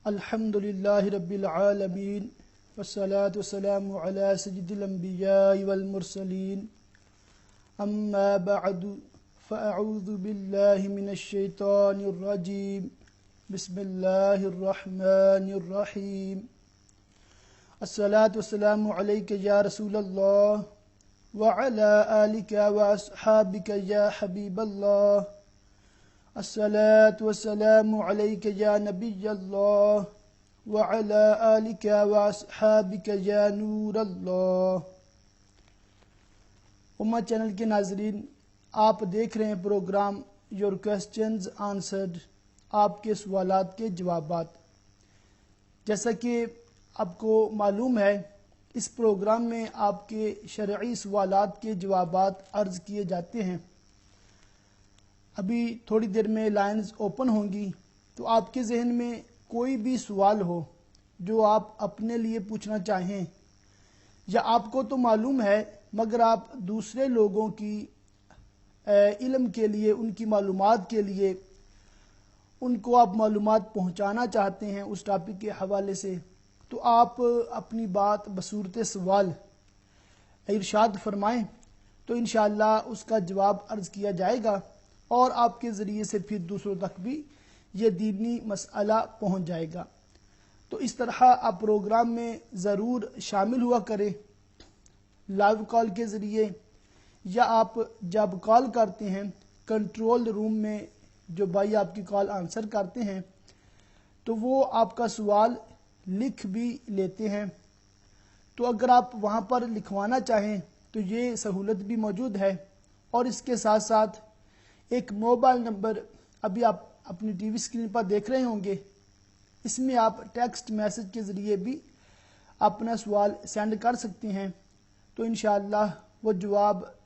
الحمد للہ رب العالمین والصلاة والسلام علی سید الانبیاء والمرسلین اما بعد فاعوذ باللہ من الشیطان الرجیم بسم اللہ الرحمن الرحیم الصلاة والسلام علیک یا رسول اللہ وعلی آلک واصحابک یا حبیب اللہ الصلاة والسلام علیک یا نبی اللہ وعلی آلک واصحابک یا نور اللہ۔ امہ چینل کے ناظرین، آپ دیکھ رہے ہیں پروگرام یور کوسچنز آنسرڈ، آپ کے سوالات کے جوابات۔ جیسا کہ آپ کو معلوم ہے، اس پروگرام میں آپ کے شرعی سوالات کے جوابات عرض کیے جاتے ہیں۔ ابھی تھوڑی دیر میں لائنز اوپن ہوں گی، تو آپ کے ذہن میں کوئی بھی سوال ہو جو آپ اپنے لیے پوچھنا چاہیں، یا آپ کو تو معلوم ہے مگر آپ دوسرے لوگوں کی علم کے لیے، ان کی معلومات کے لیے، ان کو آپ معلومات پہنچانا چاہتے ہیں اس ٹاپک کے حوالے سے، تو آپ اپنی بات بصورت سوال ارشاد فرمائیں تو انشاءاللہ اس کا جواب عرض کیا جائے گا، اور آپ کے ذریعے سے پھر دوسروں تک بھی یہ دینی مسئلہ پہنچ جائے گا۔ تو اس طرح آپ پروگرام میں ضرور شامل ہوا کریں، لائیو کال کے ذریعے، یا آپ جب کال کرتے ہیں کنٹرول روم میں جو بھائی آپ کی کال آنسر کرتے ہیں تو وہ آپ کا سوال لکھ بھی لیتے ہیں۔ تو اگر آپ وہاں پر لکھوانا چاہیں تو یہ سہولت بھی موجود ہے، اور اس کے ساتھ ساتھ ایک موبائل نمبر ابھی آپ اپنی ٹی وی اسکرین پر دیکھ رہے ہوں گے، اس میں آپ ٹیکسٹ میسج کے ذریعے بھی اپنا سوال سینڈ کر سکتے ہیں، تو انشاءاللہ وہ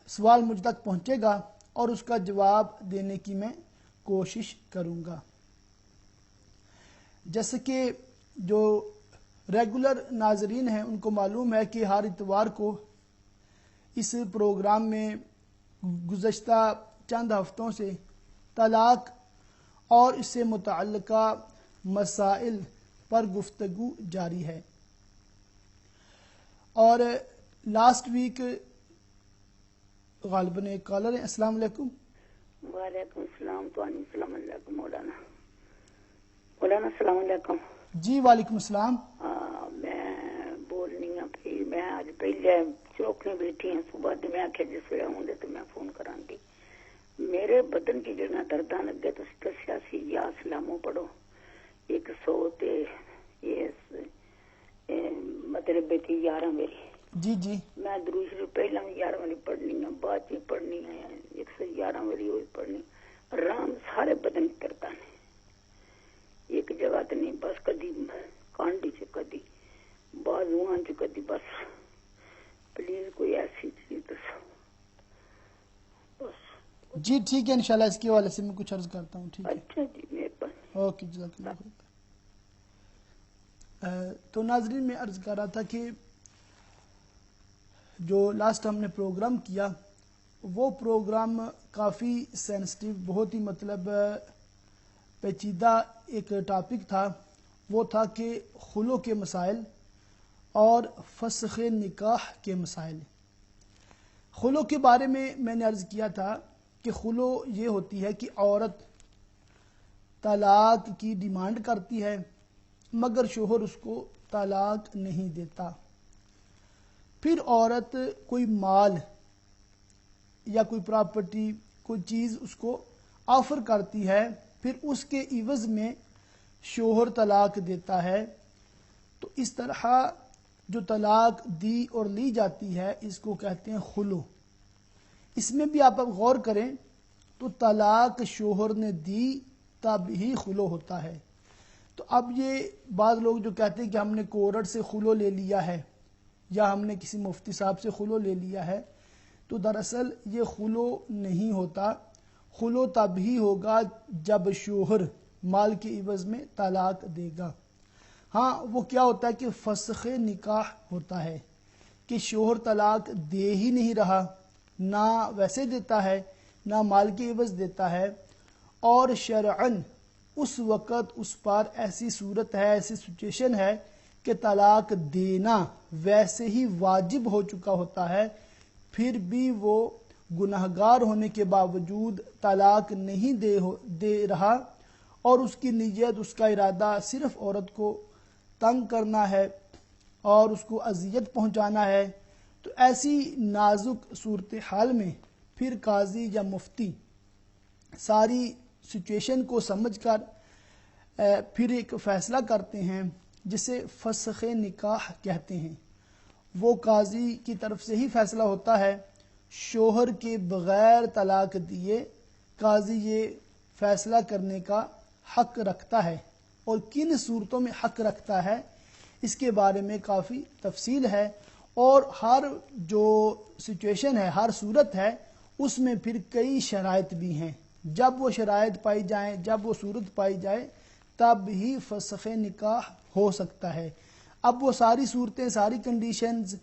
سوال مجھ تک پہنچے گا اور اس کا جواب دینے کی میں کوشش کروں گا۔ جیسے کہ جو ریگولر ناظرین ہیں ان کو معلوم ہے کہ ہر اتوار کو اس پروگرام میں گزشتہ چند ہفتوں سے طلاق اور اس سے متعلقہ مسائل پر گفتگو جاری ہے، اور لاسٹ ویک غالباً ایک کالر ہے۔ السلام علیکم۔ وعلیکم السلام۔ تو السلام علیکم مولانا السلام علیکم جی وعلیکم السلام۔ میں بولنی ہوں کہ میں آج پہلے چوکنے بیٹھی ہوں، صبح میں آخیا جس ویلے آؤں تو میں فون کراں گی۔ میرے بدن کی جڑیاں درداں لگے تو دسیا سی یا سلامو پڑھو 100 تے مطلب 11 میری جی جی میں درود شریف پہلا 11 والی پڑھنی ہے، بعد میں پڑھنی ہے 111 والی ہوئی پڑھنی، آرام سارے بدن کرتا ہے، ایک جگہ تو نہیں، بس کدی کانڈی چ کدی بازواں چ کدی، بس پلیز کوئی ایسی چیز دسو بس۔ جی ٹھیک ہے، انشاءاللہ اس کے حوالے سے میں کچھ عرض کرتا ہوں۔ ٹھیک ہے، اچھا جی، مہربانی۔ اوکے، جزاک اللہ خیر۔ تو ناظرین میں عرض کر رہا تھا کہ جو لاسٹ ہم نے پروگرام کیا وہ پروگرام کافی سینسٹیو، بہت ہی مطلب پیچیدہ ایک ٹاپک تھا، وہ تھا کہ خلو کے مسائل اور فسخ نکاح کے مسائل۔ خلو کے بارے میں نے عرض کیا تھا کہ خلو یہ ہوتی ہے کہ عورت طلاق کی ڈیمانڈ کرتی ہے مگر شوہر اس کو طلاق نہیں دیتا، پھر عورت کوئی مال یا کوئی پراپرٹی، کوئی چیز اس کو آفر کرتی ہے، پھر اس کے عوض میں شوہر طلاق دیتا ہے۔ تو اس طرح جو طلاق دی اور لی جاتی ہے اس کو کہتے ہیں خلو۔ اس میں بھی آپ غور کریں تو طلاق شوہر نے دی تب ہی خلو ہوتا ہے۔ تو اب یہ بعض لوگ جو کہتے ہیں کہ ہم نے کورٹ سے خلو لے لیا ہے یا ہم نے کسی مفتی صاحب سے خلو لے لیا ہے، تو دراصل یہ خلو نہیں ہوتا۔ خلو تب ہی ہوگا جب شوہر مال کے عوض میں طلاق دے گا۔ ہاں، وہ کیا ہوتا ہے کہ فسخ نکاح ہوتا ہے کہ شوہر طلاق دے ہی نہیں رہا، نہ ویسے دیتا ہے نہ مال کے عوض دیتا ہے، اور شرعاً اس وقت اس پر ایسی صورت ہے، ایسی سچویشن ہے کہ طلاق دینا ویسے ہی واجب ہو چکا ہوتا ہے، پھر بھی وہ گناہگار ہونے کے باوجود طلاق نہیں دے رہا، اور اس کی نیت، اس کا ارادہ صرف عورت کو تنگ کرنا ہے اور اس کو اذیت پہنچانا ہے، تو ایسی نازک صورتحال میں پھر قاضی یا مفتی ساری سچویشن کو سمجھ کر پھر ایک فیصلہ کرتے ہیں جسے فسخ نکاح کہتے ہیں۔ وہ قاضی کی طرف سے ہی فیصلہ ہوتا ہے، شوہر کے بغیر طلاق دیے قاضی یہ فیصلہ کرنے کا حق رکھتا ہے، اور کن صورتوں میں حق رکھتا ہے اس کے بارے میں کافی تفصیل ہے، اور ہر جو سچویشن ہے، ہر صورت ہے، اس میں پھر کئی شرائط بھی ہیں۔ جب وہ شرائط پائی جائیں، جب وہ صورت پائی جائے، تب ہی فسخ نکاح ہو سکتا ہے۔ اب وہ ساری صورتیں، ساری کنڈیشنز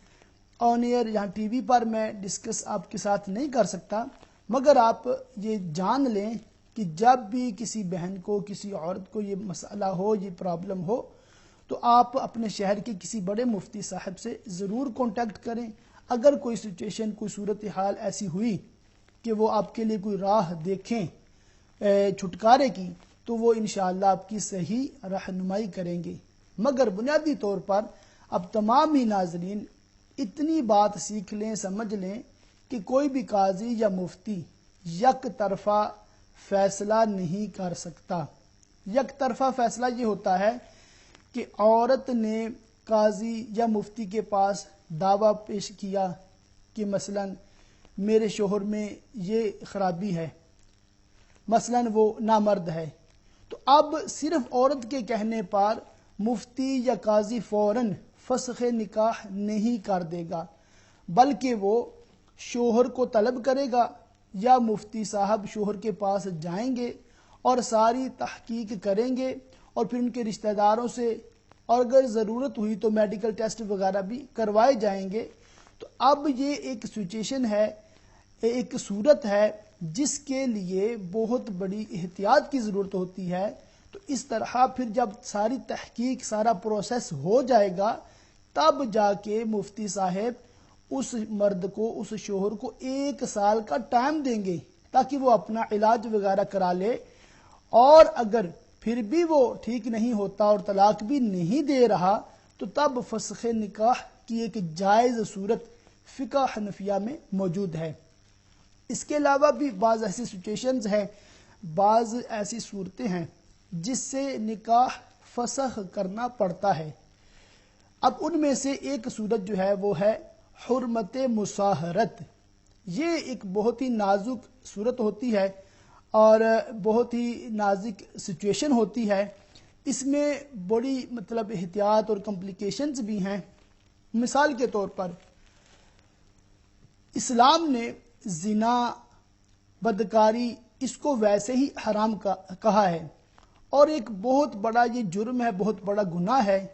آن ایئر یہاں ٹی وی پر میں ڈسکس آپ کے ساتھ نہیں کر سکتا، مگر آپ یہ جان لیں کہ جب بھی کسی بہن کو، کسی عورت کو یہ مسئلہ ہو، یہ پرابلم ہو، تو آپ اپنے شہر کے کسی بڑے مفتی صاحب سے ضرور کانٹیکٹ کریں۔ اگر کوئی سچویشن، کوئی صورتحال ایسی ہوئی کہ وہ آپ کے لیے کوئی راہ دیکھیں چھٹکارے کی، تو وہ انشاءاللہ آپ کی صحیح رہنمائی کریں گے۔ مگر بنیادی طور پر اب تمام ہی ناظرین اتنی بات سیکھ لیں، سمجھ لیں کہ کوئی بھی قاضی یا مفتی یک طرفہ فیصلہ نہیں کر سکتا۔ یک طرفہ فیصلہ یہ ہوتا ہے کہ عورت نے قاضی یا مفتی کے پاس دعویٰ پیش کیا کہ مثلاً میرے شوہر میں یہ خرابی ہے، مثلاً وہ نامرد ہے، تو اب صرف عورت کے کہنے پر مفتی یا قاضی فوراً فسخ نکاح نہیں کر دے گا، بلکہ وہ شوہر کو طلب کرے گا، یا مفتی صاحب شوہر کے پاس جائیں گے اور ساری تحقیق کریں گے، اور پھر ان کے رشتہ داروں سے، اور اگر ضرورت ہوئی تو میڈیکل ٹیسٹ وغیرہ بھی کروائے جائیں گے۔ تو اب یہ ایک سچویشن ہے، ایک صورت ہے جس کے لیے بہت بڑی احتیاط کی ضرورت ہوتی ہے۔ تو اس طرح پھر جب ساری تحقیق، سارا پروسیس ہو جائے گا، تب جا کے مفتی صاحب اس مرد کو، اس شوہر کو 1 سال کا ٹائم دیں گے تاکہ وہ اپنا علاج وغیرہ کرا لے، اور اگر پھر بھی وہ ٹھیک نہیں ہوتا اور طلاق بھی نہیں دے رہا، تو تب فسخ نکاح کی ایک جائز صورت فقہ حنفیہ میں موجود ہے۔ اس کے علاوہ بھی بعض ایسی سچویشنز ہیں، بعض ایسی صورتیں ہیں جس سے نکاح فسخ کرنا پڑتا ہے۔ اب ان میں سے ایک صورت جو ہے وہ ہے حرمت مصاہرت۔ یہ ایک بہت ہی نازک صورت ہوتی ہے اور بہت ہی نازک سچویشن ہوتی ہے۔ اس میں بڑی احتیاط اور کمپلیکیشنز بھی ہیں۔ مثال کے طور پر اسلام نے زنا، بدکاری، اس کو ویسے ہی حرام کہا ہے، اور ایک بہت بڑا یہ جرم ہے، بہت بڑا گناہ ہے،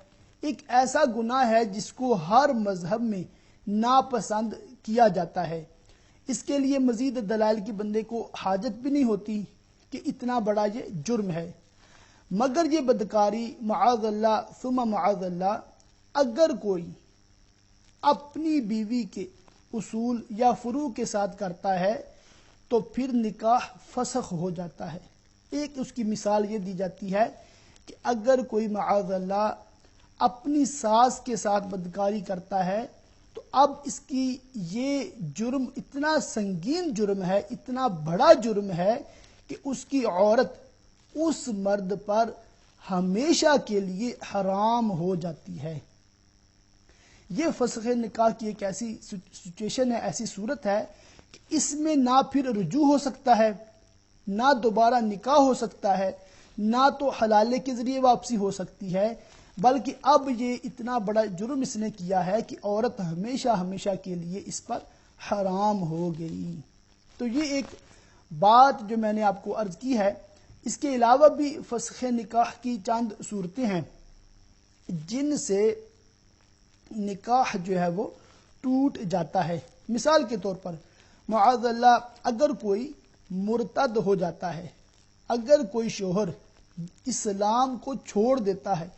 ایک ایسا گناہ ہے جس کو ہر مذہب میں ناپسند کیا جاتا ہے۔ اس کے لیے مزید دلائل کی بندے کو حاجت بھی نہیں ہوتی کہ اتنا بڑا یہ جرم ہے۔ مگر یہ بدکاری معاذ اللہ ثم معاذ اللہ اگر کوئی اپنی بیوی کے اصول یا فروع کے ساتھ کرتا ہے تو پھر نکاح فسخ ہو جاتا ہے۔ ایک اس کی مثال یہ دی جاتی ہے کہ اگر کوئی معاذ اللہ اپنی ساس کے ساتھ بدکاری کرتا ہے تو اب اس کی یہ جرم اتنا سنگین جرم ہے، اتنا بڑا جرم ہے کہ اس کی عورت اس مرد پر ہمیشہ کے لیے حرام ہو جاتی ہے۔ یہ فسخ نکاح کی ایک ایسی سچویشن ہے، ایسی صورت ہے کہ اس میں نہ پھر رجوع ہو سکتا ہے، نہ دوبارہ نکاح ہو سکتا ہے، نہ تو حلالے کے ذریعے واپسی ہو سکتی ہے، بلکہ اب یہ اتنا بڑا جرم اس نے کیا ہے کہ عورت ہمیشہ ہمیشہ کے لیے اس پر حرام ہو گئی۔ تو یہ ایک بات جو میں نے آپ کو عرض کی ہے۔ اس کے علاوہ بھی فسخ نکاح کی چند صورتیں ہیں جن سے نکاح جو ہے وہ ٹوٹ جاتا ہے۔ مثال کے طور پر معاذ اللہ اگر کوئی مرتد ہو جاتا ہے، اگر کوئی شوہر اسلام کو چھوڑ دیتا ہے،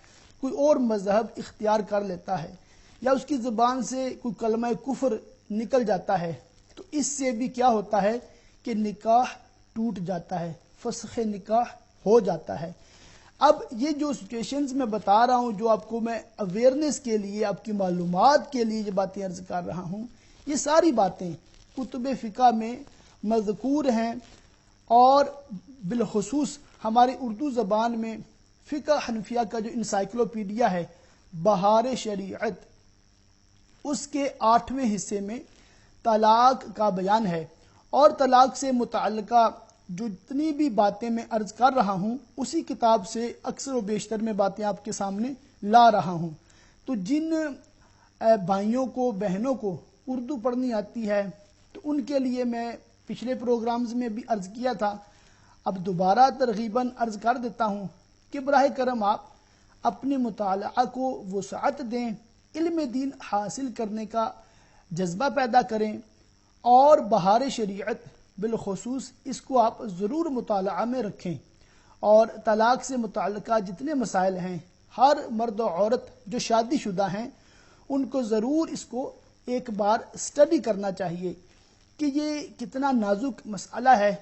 کوئی اور مذہب اختیار کر لیتا ہے، یا اس کی زبان سے کوئی کلمہ کفر نکل جاتا ہے، تو اس سے بھی کیا ہوتا ہے کہ نکاح ٹوٹ جاتا ہے، فسخ نکاح ہو جاتا ہے۔ اب یہ جو سچویشنز میں بتا رہا ہوں، جو آپ کو میں اویئرنیس کے لیے، آپ کی معلومات کے لیے یہ باتیں عرض کر رہا ہوں، یہ ساری باتیں کتب فقہ میں مذکور ہیں، اور بالخصوص ہماری اردو زبان میں فقہ حنفیہ کا جو انسائکلوپیڈیا ہے بہار شریعت، اس کے 8ویں حصے میں طلاق کا بیان ہے، اور طلاق سے متعلقہ جو جتنی بھی باتیں میں عرض کر رہا ہوں اسی کتاب سے اکثر و بیشتر میں باتیں آپ کے سامنے لا رہا ہوں۔ تو جن بھائیوں کو بہنوں کو اردو پڑھنی آتی ہے تو ان کے لیے میں پچھلے پروگرامز میں بھی عرض کیا تھا، اب دوبارہ ترغیباً عرض کر دیتا ہوں کہ براہ کرم آپ اپنے مطالعہ کو وسعت دیں، علم دین حاصل کرنے کا جذبہ پیدا کریں، اور بہار شریعت بالخصوص اس کو آپ ضرور مطالعہ میں رکھیں، اور طلاق سے متعلقہ جتنے مسائل ہیں ہر مرد و عورت جو شادی شدہ ہیں ان کو ضرور اس کو ایک بار اسٹڈی کرنا چاہیے کہ یہ کتنا نازک مسئلہ ہے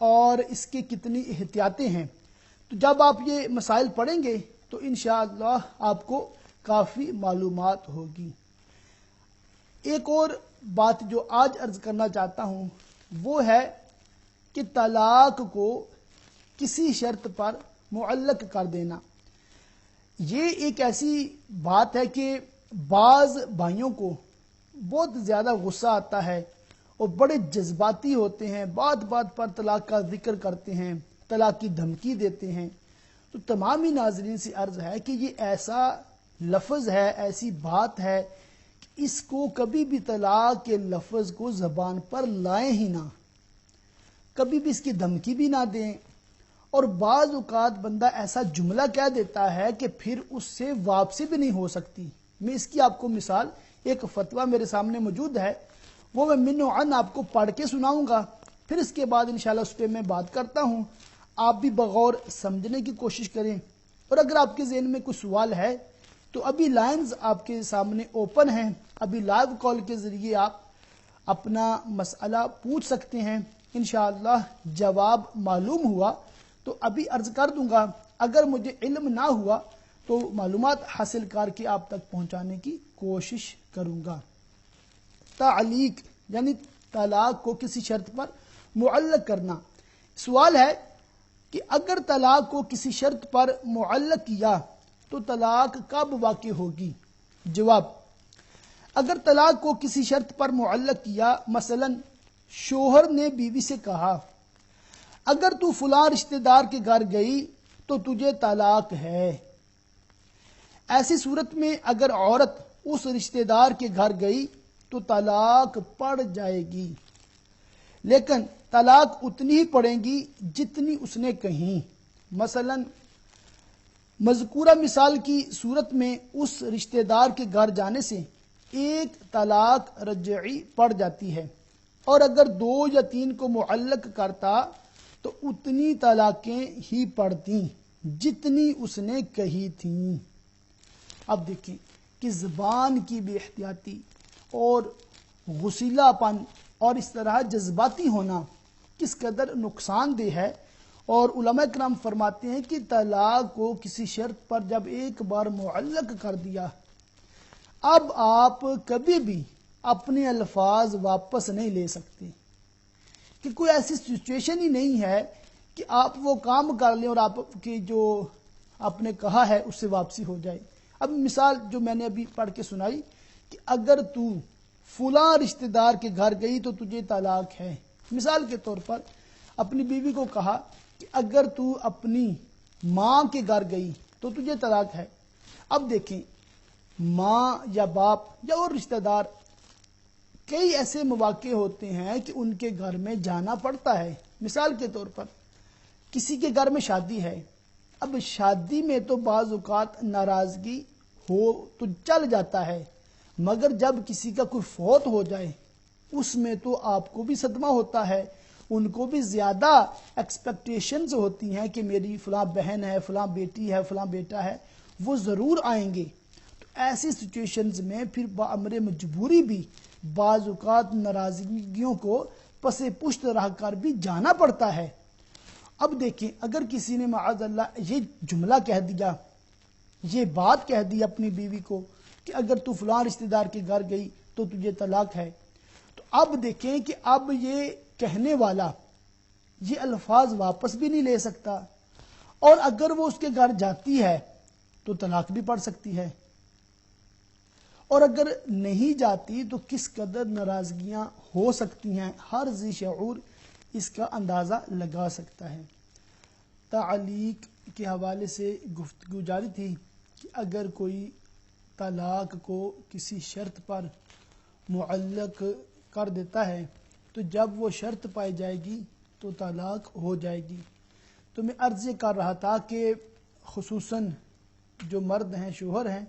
اور اس کی کتنی احتیاطیں ہیں۔ تو جب آپ یہ مسائل پڑھیں گے تو انشاءاللہ آپ کو کافی معلومات ہوگی۔ ایک اور بات جو آج عرض کرنا چاہتا ہوں وہ ہے کہ طلاق کو کسی شرط پر معلق کر دینا۔ یہ ایک ایسی بات ہے کہ بعض بھائیوں کو بہت زیادہ غصہ آتا ہے اور بڑے جذباتی ہوتے ہیں، بات بات پر طلاق کا ذکر کرتے ہیں، طلاق کی دھمکی دیتے ہیں۔ تو تمامی ناظرین سے عرض ہے کہ یہ ایسا لفظ ہے، ایسی بات ہے کہ اس کو کبھی بھی طلاق کے لفظ کو زبان پر لائیں ہی نہ، کبھی بھی اس کی دھمکی بھی نہ دیں، اور بعض اوقات بندہ ایسا جملہ کہہ دیتا ہے کہ پھر اس سے واپسی بھی نہیں ہو سکتی۔ میں اس کی آپ کو مثال، ایک فتویٰ میرے سامنے موجود ہے، وہ میں من و عن آپ کو پڑھ کے سناؤں گا، پھر اس کے بعد انشاءاللہ اس پہ میں بات کرتا ہوں، آپ بھی بغور سمجھنے کی کوشش کریں، اور اگر آپ کے ذہن میں کوئی سوال ہے تو ابھی لائنز آپ کے سامنے اوپن ہیں، ابھی لائیو کال کے ذریعے آپ اپنا مسئلہ پوچھ سکتے ہیں، انشاءاللہ جواب معلوم ہوا تو ابھی عرض کر دوں گا، اگر مجھے علم نہ ہوا تو معلومات حاصل کر کے آپ تک پہنچانے کی کوشش کروں گا۔ تعلیق یعنی طلاق کو کسی شرط پر معلق کرنا۔ سوال ہے کہ اگر طلاق کو کسی شرط پر معلق کیا تو طلاق کب واقع ہوگی؟ جواب: اگر طلاق کو کسی شرط پر معلق کیا، مثلا شوہر نے بیوی سے کہا اگر تو فلاں رشتہ دار کے گھر گئی تو تجھے طلاق ہے، ایسی صورت میں اگر عورت اس رشتہ دار کے گھر گئی تو طلاق پڑ جائے گی، لیکن طلاق اتنی ہی پڑے گی جتنی اس نے کہیں۔ مثلا مذکورہ مثال کی صورت میں اس رشتہ دار کے گھر جانے سے ایک طلاق رجعی پڑ جاتی ہے، اور اگر 2 یا 3 کو معلق کرتا تو اتنی طلاقیں ہی پڑتی جتنی اس نے کہی تھیں۔ اب دیکھیں کہ زبان کی بے احتیاطی اور غسیلہ پن اور اس طرح جذباتی ہونا کس قدر نقصان دہ ہے، اور علماء کرام فرماتے ہیں کہ طلاق کو کسی شرط پر جب ایک بار معلق کر دیا، اب آپ کبھی بھی اپنے الفاظ واپس نہیں لے سکتے، کہ کوئی ایسی سچویشن ہی نہیں ہے کہ آپ وہ کام کر لیں اور آپ کی جو آپ نے کہا ہے اس سے واپسی ہو جائے۔ اب مثال جو میں نے ابھی پڑھ کے سنائی کہ اگر تو فلاں رشتہ دار کے گھر گئی تو تجھے طلاق ہے، مثال کے طور پر اپنی بیوی کو کہا کہ اگر تو اپنی ماں کے گھر گئی تو تجھے طلاق ہے۔ اب دیکھیں، ماں یا باپ یا اور رشتہ دار، کئی ایسے مواقع ہوتے ہیں کہ ان کے گھر میں جانا پڑتا ہے۔ مثال کے طور پر کسی کے گھر میں شادی ہے، اب شادی میں تو بعض اوقات ناراضگی ہو تو چل جاتا ہے، مگر جب کسی کا کوئی فوت ہو جائے اس میں تو آپ کو بھی صدمہ ہوتا ہے، ان کو بھی زیادہ ایکسپیکٹیشنز ہوتی ہیں کہ میری فلاں بہن ہے، فلاں بیٹی ہے، فلاں بیٹا ہے، وہ ضرور آئیں گے۔ تو ایسی سچویشنز میں پھر بامر مجبوری بھی بعض اوقات ناراضگیوں کو پس پشت رہ کر بھی جانا پڑتا ہے۔ اب دیکھیں، اگر کسی نے معاذ اللہ یہ جملہ کہہ دیا، یہ بات کہہ دی اپنی بیوی کو کہ اگر تو فلاں رشتہ دار کے گھر گئی تو تجھے طلاق ہے، تو اب دیکھیں کہ اب یہ کہنے والا یہ الفاظ واپس بھی نہیں لے سکتا، اور اگر وہ اس کے گھر جاتی ہے تو طلاق بھی پڑ سکتی ہے، اور اگر نہیں جاتی تو کس قدر ناراضگیاں ہو سکتی ہیں، ہر ذی شعور اس کا اندازہ لگا سکتا ہے۔ تعلیق کے حوالے سے گفتگو جاری تھی کہ اگر کوئی طلاق کو کسی شرط پر معلق کر دیتا ہے تو جب وہ شرط پائی جائے گی تو طلاق ہو جائے گی۔ تو میں عرض یہ کر رہا تھا کہ خصوصاً جو مرد ہیں، شوہر ہیں،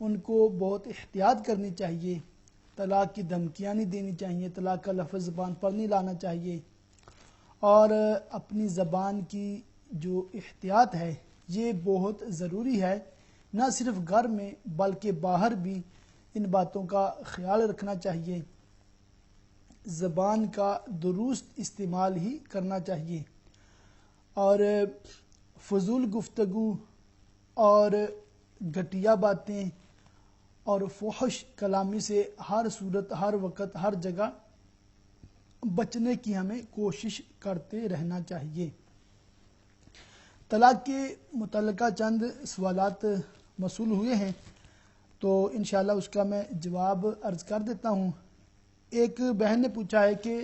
ان کو بہت احتیاط کرنی چاہیے، طلاق کی دھمکیاں نہیں دینی چاہیے، طلاق کا لفظ زبان پر نہیں لانا چاہیے، اور اپنی زبان کی جو احتیاط ہے یہ بہت ضروری ہے، نہ صرف گھر میں بلکہ باہر بھی ان باتوں کا خیال رکھنا چاہیے۔ زبان کا درست استعمال ہی کرنا چاہیے، اور فضول گفتگو اور گھٹیا باتیں اور فحش کلامی سے ہر صورت، ہر وقت، ہر جگہ بچنے کی ہمیں کوشش کرتے رہنا چاہیے۔ طلاق کے متعلقہ چند سوالات موصول ہوئے ہیں، تو انشاءاللہ اس کا میں جواب عرض کر دیتا ہوں۔ ایک بہن نے پوچھا ہے کہ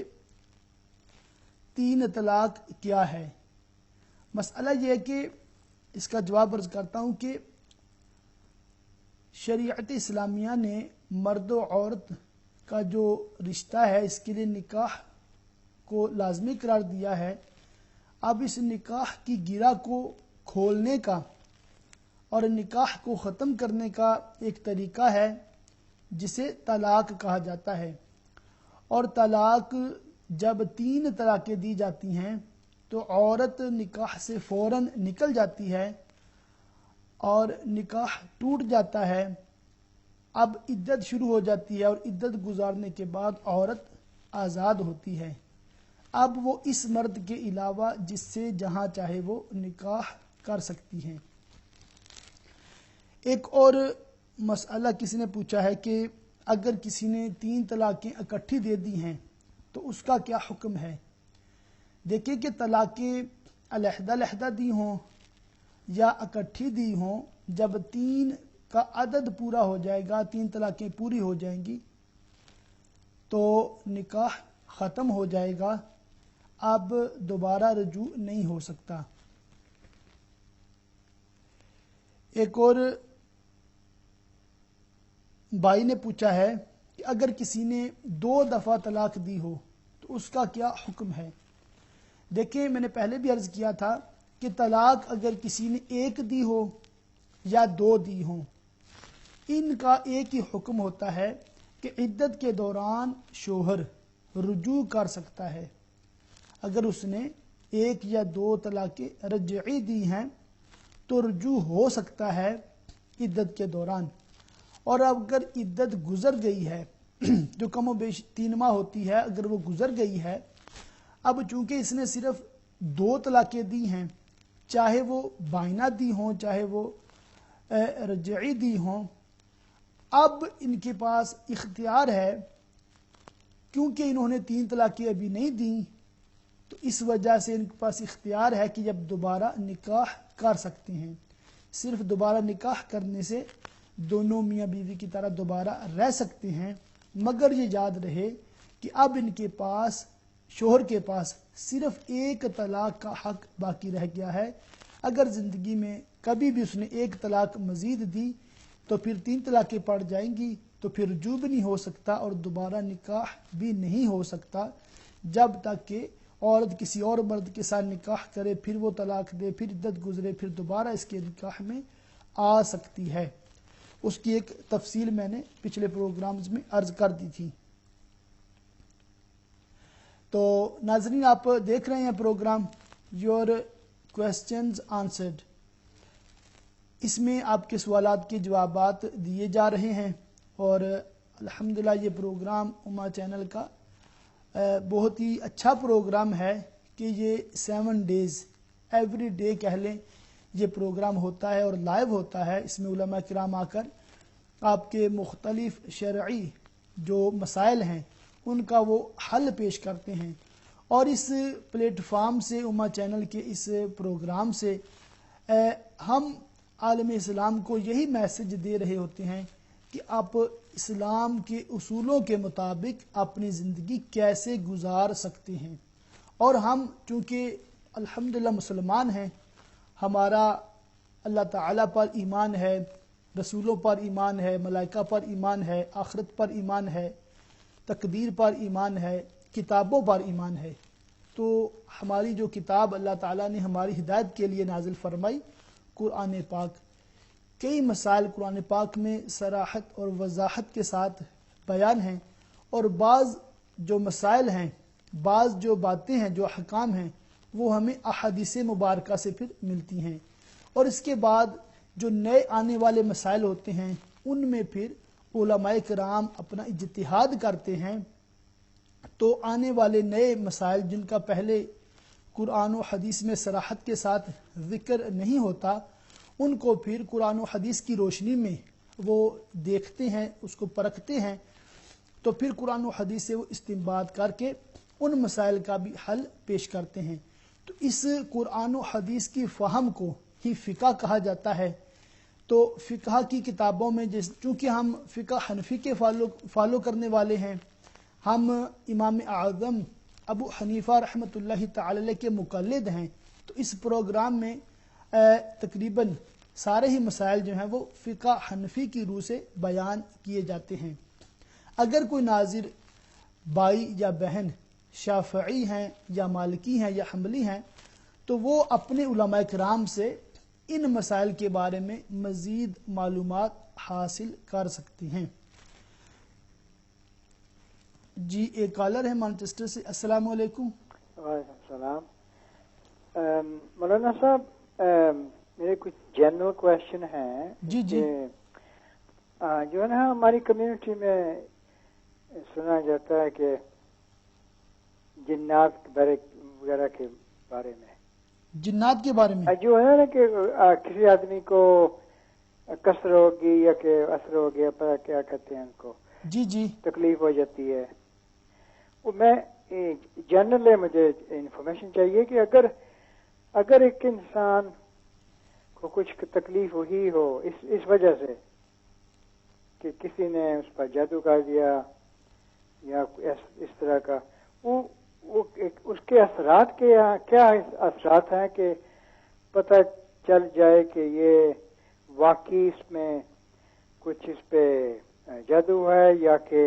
3 طلاق کیا ہے؟ مسئلہ یہ ہے کہ اس کا جواب عرض کرتا ہوں کہ شریعت اسلامیہ نے مرد و عورت کا جو رشتہ ہے اس کے لیے نکاح کو لازمی قرار دیا ہے۔ اب اس نکاح کی گرہ کو کھولنے کا اور نکاح کو ختم کرنے کا ایک طریقہ ہے جسے طلاق کہا جاتا ہے، اور طلاق جب 3 طلاقیں دی جاتی ہیں تو عورت نکاح سے فوراً نکل جاتی ہے اور نکاح ٹوٹ جاتا ہے۔ اب عدت شروع ہو جاتی ہے، اور عدت گزارنے کے بعد عورت آزاد ہوتی ہے۔ اب وہ اس مرد کے علاوہ جس سے جہاں چاہے وہ نکاح کر سکتی ہیں۔ ایک اور مسئلہ کسی نے پوچھا ہے کہ اگر کسی نے 3 طلاقیں اکٹھی دے دی ہیں تو اس کا کیا حکم ہے؟ دیکھیں کہ طلاقیں علیحدہ علیحدہ دی ہوں یا اکٹھی دی ہوں، جب 3 کا عدد پورا ہو جائے گا، 3 طلاقیں پوری ہو جائیں گی تو نکاح ختم ہو جائے گا، اب دوبارہ رجوع نہیں ہو سکتا۔ ایک اور بھائی نے پوچھا ہے کہ اگر کسی نے 2 دفعہ طلاق دی ہو تو اس کا کیا حکم ہے؟ دیکھیں، میں نے پہلے بھی عرض کیا تھا کہ طلاق اگر کسی نے 1 دی ہو یا 2 دی ہوں، ان کا ایک ہی حکم ہوتا ہے کہ عدت کے دوران شوہر رجوع کر سکتا ہے۔ اگر اس نے 1 یا 2 طلاقیں رجعی دی ہیں تو رجوع ہو سکتا ہے عدت کے دوران، اور اگر عدت گزر گئی ہے جو کم و بیش 3 ماہ ہوتی ہے، اگر وہ گزر گئی ہے، اب چونکہ اس نے صرف 2 طلاقیں دی ہیں، چاہے وہ بائنہ دی ہوں چاہے وہ رجعی دی ہوں، اب ان کے پاس اختیار ہے، کیونکہ انہوں نے 3 طلاقیں ابھی نہیں دیں تو اس وجہ سے ان کے پاس اختیار ہے کہ جب دوبارہ نکاح کر سکتے ہیں۔ صرف دوبارہ نکاح کرنے سے دونوں میاں بیوی کی طرح دوبارہ رہ سکتے ہیں، مگر یہ یاد رہے کہ اب ان کے پاس، شوہر کے پاس صرف 1 طلاق کا حق باقی رہ گیا ہے۔ اگر زندگی میں کبھی بھی اس نے 1 طلاق مزید دی تو پھر 3 طلاقیں پڑ جائیں گی، تو پھر رجوع بھی نہیں ہو سکتا اور دوبارہ نکاح بھی نہیں ہو سکتا، جب تک کہ عورت کسی اور مرد کے ساتھ نکاح کرے، پھر وہ طلاق دے، پھر عدت گزرے، پھر دوبارہ اس کے نکاح میں آ سکتی ہے۔ اس کی ایک تفصیل میں نے پچھلے پروگرامز میں عرض کر دی تھی۔ تو ناظرین آپ دیکھ رہے ہیں پروگرام یور کویسچنز آنسرڈ. اس میں آپ کے سوالات کے جوابات دیے جا رہے ہیں اور الحمدللہ یہ پروگرام اما چینل کا بہت ہی اچھا پروگرام ہے کہ یہ 7 days ایوری ڈے کہہ لیں یہ پروگرام ہوتا ہے اور لائیو ہوتا ہے. اس میں علماء کرام آ کر آپ کے مختلف شرعی جو مسائل ہیں ان کا وہ حل پیش کرتے ہیں. اور اس پلیٹ فارم سے اما چینل کے اس پروگرام سے ہم عالم اسلام کو یہی میسج دے رہے ہوتے ہیں کہ آپ اسلام کے اصولوں کے مطابق اپنی زندگی کیسے گزار سکتے ہیں. اور ہم چونکہ الحمدللہ مسلمان ہیں, ہمارا اللہ تعالیٰ پر ایمان ہے, رسولوں پر ایمان ہے, ملائکہ پر ایمان ہے, آخرت پر ایمان ہے, تقدیر پر ایمان ہے, کتابوں پر ایمان ہے. تو ہماری جو کتاب اللہ تعالیٰ نے ہماری ہدایت کے لیے نازل فرمائی قرآن پاک, کئی مسائل قرآن پاک میں صراحت اور وضاحت کے ساتھ بیان ہیں, اور بعض جو مسائل ہیں, بعض جو باتیں ہیں, جو احکام ہیں, وہ ہمیں احادیث مبارکہ سے پھر ملتی ہیں. اور اس کے بعد جو نئے آنے والے مسائل ہوتے ہیں ان میں پھر علماء کرام اپنا اجتہاد کرتے ہیں. تو آنے والے نئے مسائل جن کا پہلے قرآن و حدیث میں صراحت کے ساتھ ذکر نہیں ہوتا, ان کو پھر قرآن و حدیث کی روشنی میں وہ دیکھتے ہیں, اس کو پرکھتے ہیں, تو پھر قرآن و حدیث سے وہ استنباط کر کے ان مسائل کا بھی حل پیش کرتے ہیں. تو اس قرآن و حدیث کی فہم کو ہی فقہ کہا جاتا ہے. تو فقہ کی کتابوں میں چونکہ ہم فقہ حنفی کے فالو کرنے والے ہیں, ہم امام اعظم ابو حنیفہ رحمۃ اللہ تعالی علیہ کے مقلد ہیں, تو اس پروگرام میں تقریباً سارے ہی مسائل جو ہیں وہ فقہ حنفی کی روح سے بیان کیے جاتے ہیں. اگر کوئی ناظر بھائی یا بہن شافعی ہیں یا مالکی ہیں یا حنبلی ہیں تو وہ اپنے علماء کرام سے ان مسائل کے بارے میں مزید معلومات حاصل کر سکتے ہیں. جی ایک کالر ہے مانچسٹر سے. السلام علیکم. وعلیکم السلام. مولانا صاحب میرے کچھ جنرل کویشچن ہیں. جی جی. جو ہے نا ہماری کمیونٹی میں سنا جاتا ہے کہ جنات وغیرہ کے بارے میں, جنات کے بارے میں جو ہے نا کہ کسی آدمی کو کثر ہوگی یا کہ اثر ہو گیا, پر کیا کہتے ہیں ان کو, جی جی, تکلیف ہو جاتی ہے. وہ میں جنرل مجھے انفارمیشن چاہیے کہ اگر ایک انسان کو کچھ تکلیف ہوئی ہو اس وجہ سے کہ کسی نے اس پر جادو کر دیا یا اس طرح کا, وہ اس کے اثرات کیا اثرات ہیں کہ پتہ چل جائے کہ یہ واقعی اس میں کچھ اس پہ جادو ہے یا کہ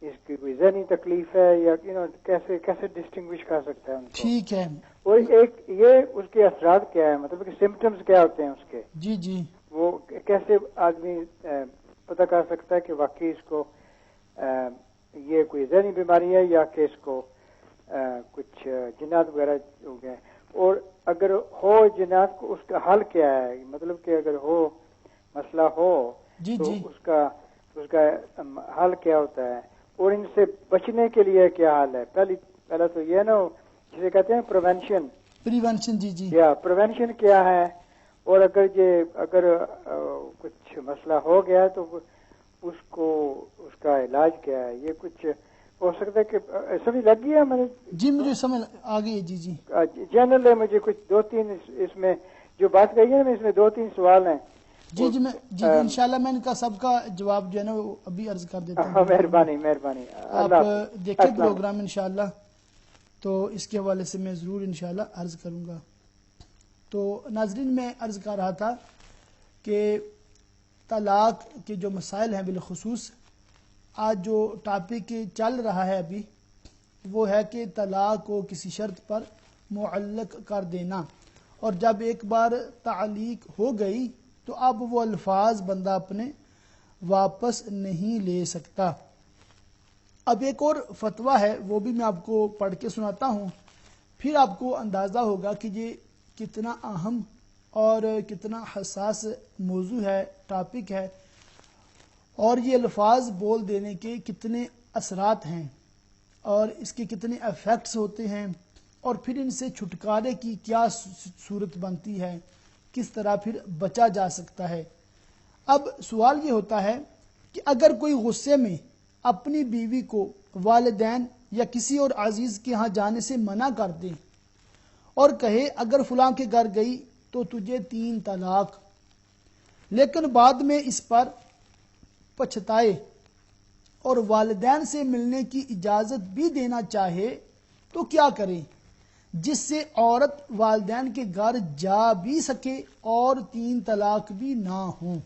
اس کی کوئی ذہنی تکلیف ہے, یا کیسے ڈسٹنگوش کر سکتا ہے ان کو. ٹھیک ہے. اور ایک یہ اس کے اثرات کیا ہے, مطلب کہ سمپٹمز کیا ہوتے ہیں اس کے. جی جی, وہ کیسے آدمی پتہ کر سکتا ہے کہ واقعی اس کو یہ کوئی ذہنی بیماری ہے یا کہ اس کو کچھ جنات وغیرہ ہو گئے. اور اگر ہو جنات کو اس کا حل کیا ہے, مطلب کہ اگر ہو مسئلہ ہو جی تو جی, اس کا حل کیا ہوتا ہے, اور ان سے بچنے کے لیے کیا حل ہے. پہلا تو یہ نا جسے کہتے ہیں پریونشن. جی جی, یا پریونشن کیا ہے, اور اگر کچھ مسئلہ ہو گیا تو اس کا علاج کیا ہے. یہ کچھ ہو سکتا ہے کہ سمجھ لگ گیا میں نے. جی مجھے سمجھ آ گئی. جی جی, جنرل ہے. مجھے کچھ 2-3 اس میں جو بات کہی ہے نا, اس میں 2-3 سوال ہیں. جی جی, جی انشاءاللہ میں ان کا سب کا جواب جو ہے نا وہ ابھی عرض کر دیتا ہوں. مہربانی. آپ دیکھیں پروگرام انشاءاللہ, تو اس کے حوالے سے میں ضرور انشاءاللہ عرض کروں گا. تو ناظرین میں عرض کر رہا تھا کہ طلاق کے جو مسائل ہیں, بالخصوص آج جو ٹاپک چل رہا ہے ابھی وہ ہے کہ طلاق کو کسی شرط پر معلق کر دینا, اور جب ایک بار تعلیق ہو گئی تو اب وہ الفاظ بندہ اپنے واپس نہیں لے سکتا. اب ایک اور فتویٰ ہے، وہ بھی میں آپ کو پڑھ کے سناتا ہوں، پھر آپ کو اندازہ ہوگا کہ یہ کتنا اہم اور کتنا حساس موضوع ہے، ٹاپک ہے، اور یہ الفاظ بول دینے کے کتنے اثرات ہیں اور اس کے کتنے ایفیکٹس ہوتے ہیں، اور پھر ان سے چھٹکارے کی کیا صورت بنتی ہے، کس طرح پھر بچا جا سکتا ہے۔ اب سوال یہ ہوتا ہے کہ اگر کوئی غصے میں اپنی بیوی کو والدین یا کسی اور عزیز کے ہاں جانے سے منع کر دے اور کہے اگر فلاں کے گھر گئی تو تجھے 3 طلاق، لیکن بعد میں اس پر پچھتائے اور والدین سے ملنے کی اجازت بھی دینا چاہے تو کیا کرے جس سے عورت والدین کے گھر جا بھی سکے اور 3 طلاق بھی نہ ہوں؟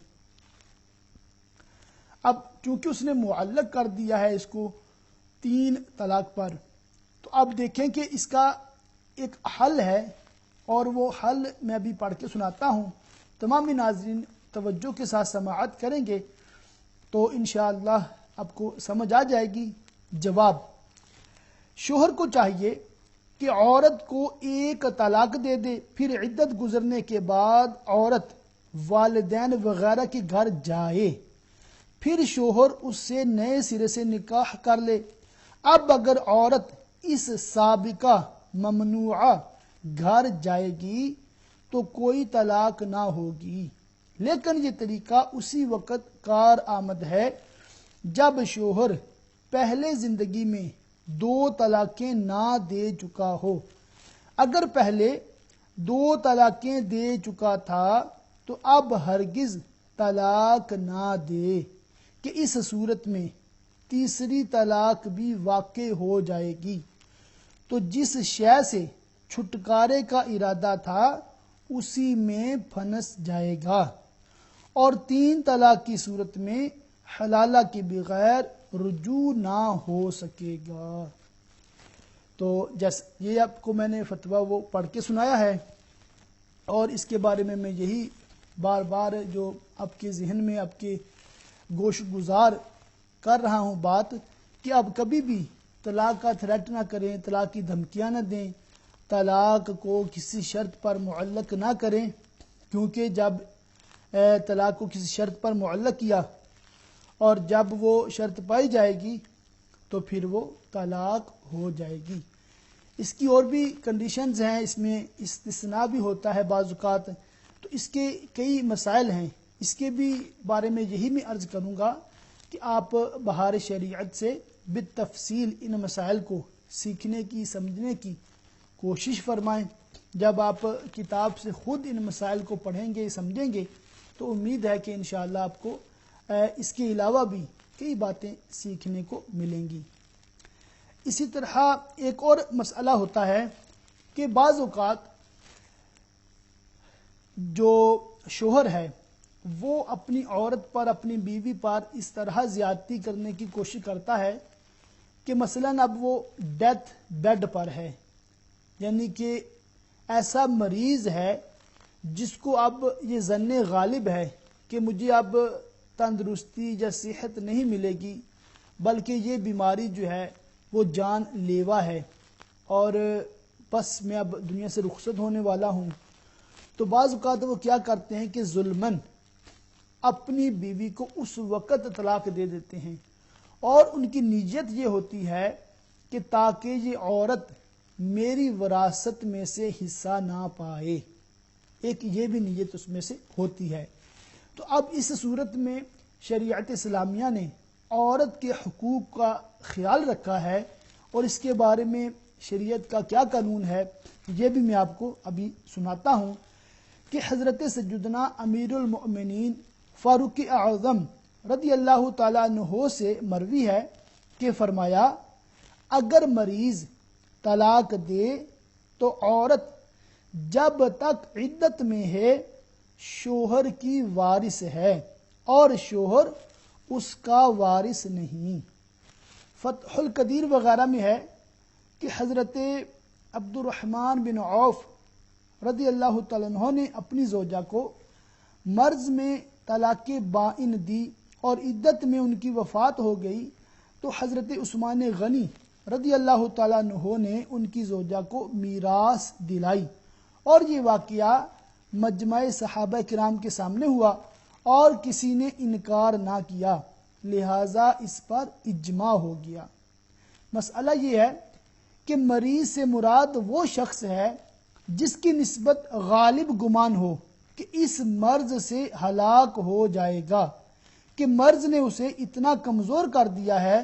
اب چونکہ اس نے معلق کر دیا ہے اس کو 3 طلاق پر، تو اب دیکھیں کہ اس کا ایک حل ہے، اور وہ حل میں ابھی پڑھ کے سناتا ہوں۔ تمام ناظرین توجہ کے ساتھ سماعت کریں گے تو انشاءاللہ آپ کو سمجھ آ جائے گی۔ جواب: شوہر کو چاہیے کہ عورت کو 1 طلاق دے دے، پھر عدت گزرنے کے بعد عورت والدین وغیرہ کے گھر جائے، پھر شوہر اس سے نئے سرے سے نکاح کر لے۔ اب اگر عورت اس سابقہ ممنوعہ گھر جائے گی تو کوئی طلاق نہ ہوگی، لیکن یہ طریقہ اسی وقت کار آمد ہے جب شوہر پہلے زندگی میں 2 طلاقیں نہ دے چکا ہو۔ اگر پہلے 2 طلاقیں دے چکا تھا تو اب ہرگز طلاق نہ دے کہ اس صورت میں تیسری طلاق بھی واقع ہو جائے گی، تو جس شے سے چھٹکارے کا ارادہ تھا اسی میں پھنس جائے گا، اور 3 طلاق کی صورت میں حلالہ کے بغیر رجوع نہ ہو سکے گا۔ تو جیسے یہ آپ کو میں نے فتویٰ وہ پڑھ کے سنایا ہے، اور اس کے بارے میں یہی بار بار جو آپ کے ذہن میں آپ کے گوش گزار کر رہا ہوں بات، کہ اب کبھی بھی طلاق کا تھریٹ نہ کریں، طلاق کی دھمکیاں نہ دیں، طلاق کو کسی شرط پر معلق نہ کریں، کیونکہ جب طلاق کو کسی شرط پر معلق کیا اور جب وہ شرط پائی جائے گی تو پھر وہ طلاق ہو جائے گی۔ اس کی اور بھی کنڈیشنز ہیں، اس میں استثناء بھی ہوتا ہے بعض اوقات، تو اس کے کئی مسائل ہیں، اس کے بھی بارے میں یہی میں عرض کروں گا کہ آپ بہار شریعت سے بالتفصیل ان مسائل کو سیکھنے کی، سمجھنے کی کوشش فرمائیں۔ جب آپ کتاب سے خود ان مسائل کو پڑھیں گے، سمجھیں گے، تو امید ہے کہ انشاءاللہ آپ کو اس کے علاوہ بھی کئی باتیں سیکھنے کو ملیں گی۔ اسی طرح ایک اور مسئلہ ہوتا ہے کہ بعض اوقات جو شوہر ہے وہ اپنی عورت پر، اپنی بیوی پر اس طرح زیادتی کرنے کی کوشش کرتا ہے کہ مثلاً اب وہ ڈیتھ بیڈ پر ہے، یعنی کہ ایسا مریض ہے جس کو اب یہ ظن غالب ہے کہ مجھے اب تندرستی یا صحت نہیں ملے گی، بلکہ یہ بیماری جو ہے وہ جان لیوا ہے اور بس میں اب دنیا سے رخصت ہونے والا ہوں۔ تو بعض اوقات وہ کیا کرتے ہیں کہ ظلماً اپنی بیوی کو اس وقت طلاق دے دیتے ہیں، اور ان کی نیت یہ ہوتی ہے کہ تاکہ یہ عورت میری وراثت میں سے حصہ نہ پائے، ایک یہ بھی نیت اس میں سے ہوتی ہے۔ تو اب اس صورت میں شریعت اسلامیہ نے عورت کے حقوق کا خیال رکھا ہے، اور اس کے بارے میں شریعت کا کیا قانون ہے یہ بھی میں آپ کو ابھی سناتا ہوں کہ حضرت سیدنا امیر المؤمنین فاروق اعظم رضی اللہ تعالیٰ عنہ سے مروی ہے کہ فرمایا، اگر مریض طلاق دے تو عورت جب تک عدت میں ہے شوہر کی وارث ہے اور شوہر اس کا وارث نہیں۔ فتح القدیر وغیرہ میں ہے کہ حضرت عبد الرحمن بن عوف رضی اللہ تعالیٰ عنہ نے اپنی زوجہ کو مرض میں طلاق بائن دی اور عدت میں ان کی وفات ہو گئی، تو حضرت عثمان غنی رضی اللہ تعالیٰ عنہ نے ان کی زوجہ کو میراث دلائی، اور یہ واقعہ مجمع صحابہ کرام کے سامنے ہوا اور کسی نے انکار نہ کیا، لہٰذا اس پر اجماع ہو گیا۔ مسئلہ یہ ہے کہ مریض سے مراد وہ شخص ہے جس کی نسبت غالب گمان ہو کہ اس مرض سے ہلاک ہو جائے گا، کہ مرض نے اسے اتنا کمزور کر دیا ہے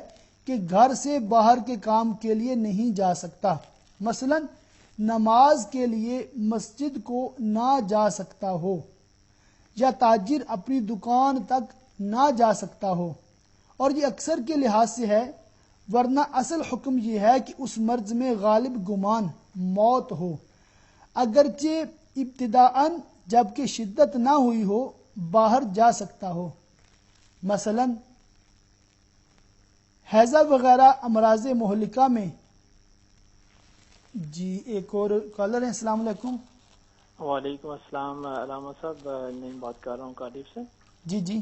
کہ گھر سے باہر کے کام کے لیے نہیں جا سکتا، مثلا نماز کے لیے مسجد کو نہ جا سکتا ہو، یا تاجر اپنی دکان تک نہ جا سکتا ہو، اور یہ اکثر کے لحاظ سے ہے، ورنہ اصل حکم یہ ہے کہ اس مرض میں غالب گمان موت ہو، اگرچہ ابتداءً جبکہ شدت نہ ہوئی ہو باہر جا سکتا ہو، مثلا حیضہ وغیرہ امراض مہلکہ میں۔ جی ایک اور کالر ہے، السلام علیکم۔ وعلیکم السلام علامہ صاحب، میں بات کر رہا ہوں کارڈف سے۔ جی جی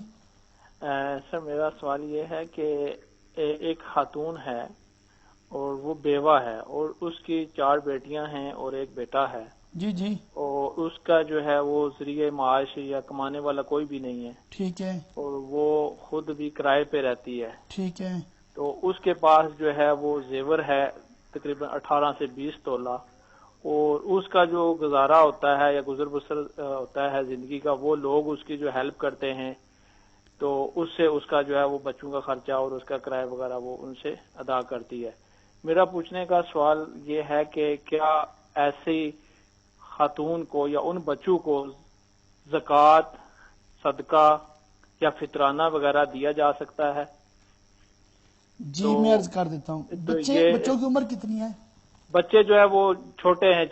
سر میرا سوال یہ ہے کہ ایک خاتون ہے اور وہ بیوہ ہے اور اس کی 4 بیٹیاں ہیں اور ایک بیٹا ہے، جی جی، اور اس کا جو ہے وہ ذریعہ معاش یا کمانے والا کوئی بھی نہیں ہے، ٹھیک ہے، اور وہ خود بھی کرائے پہ رہتی ہے، ٹھیک ہے، تو اس کے پاس جو ہے وہ زیور ہے تقریباً 18 سے 20 تولہ، اور اس کا جو گزارا ہوتا ہے یا گزر بسر ہوتا ہے زندگی کا، وہ لوگ اس کی جو ہیلپ کرتے ہیں، تو اس سے اس کا جو ہے وہ بچوں کا خرچہ اور اس کا کرایہ وغیرہ وہ ان سے ادا کرتی ہے۔ میرا پوچھنے کا سوال یہ ہے کہ کیا ایسی خاتون کو یا ان بچوں کو زکوٰۃ، صدقہ یا فطرانہ وغیرہ دیا جا سکتا ہے؟ جی میں عرض کر دیتا ہوں، بچوں کی عمر کتنی ہے؟ بچے جو ہے وہ چھوٹے ہیں،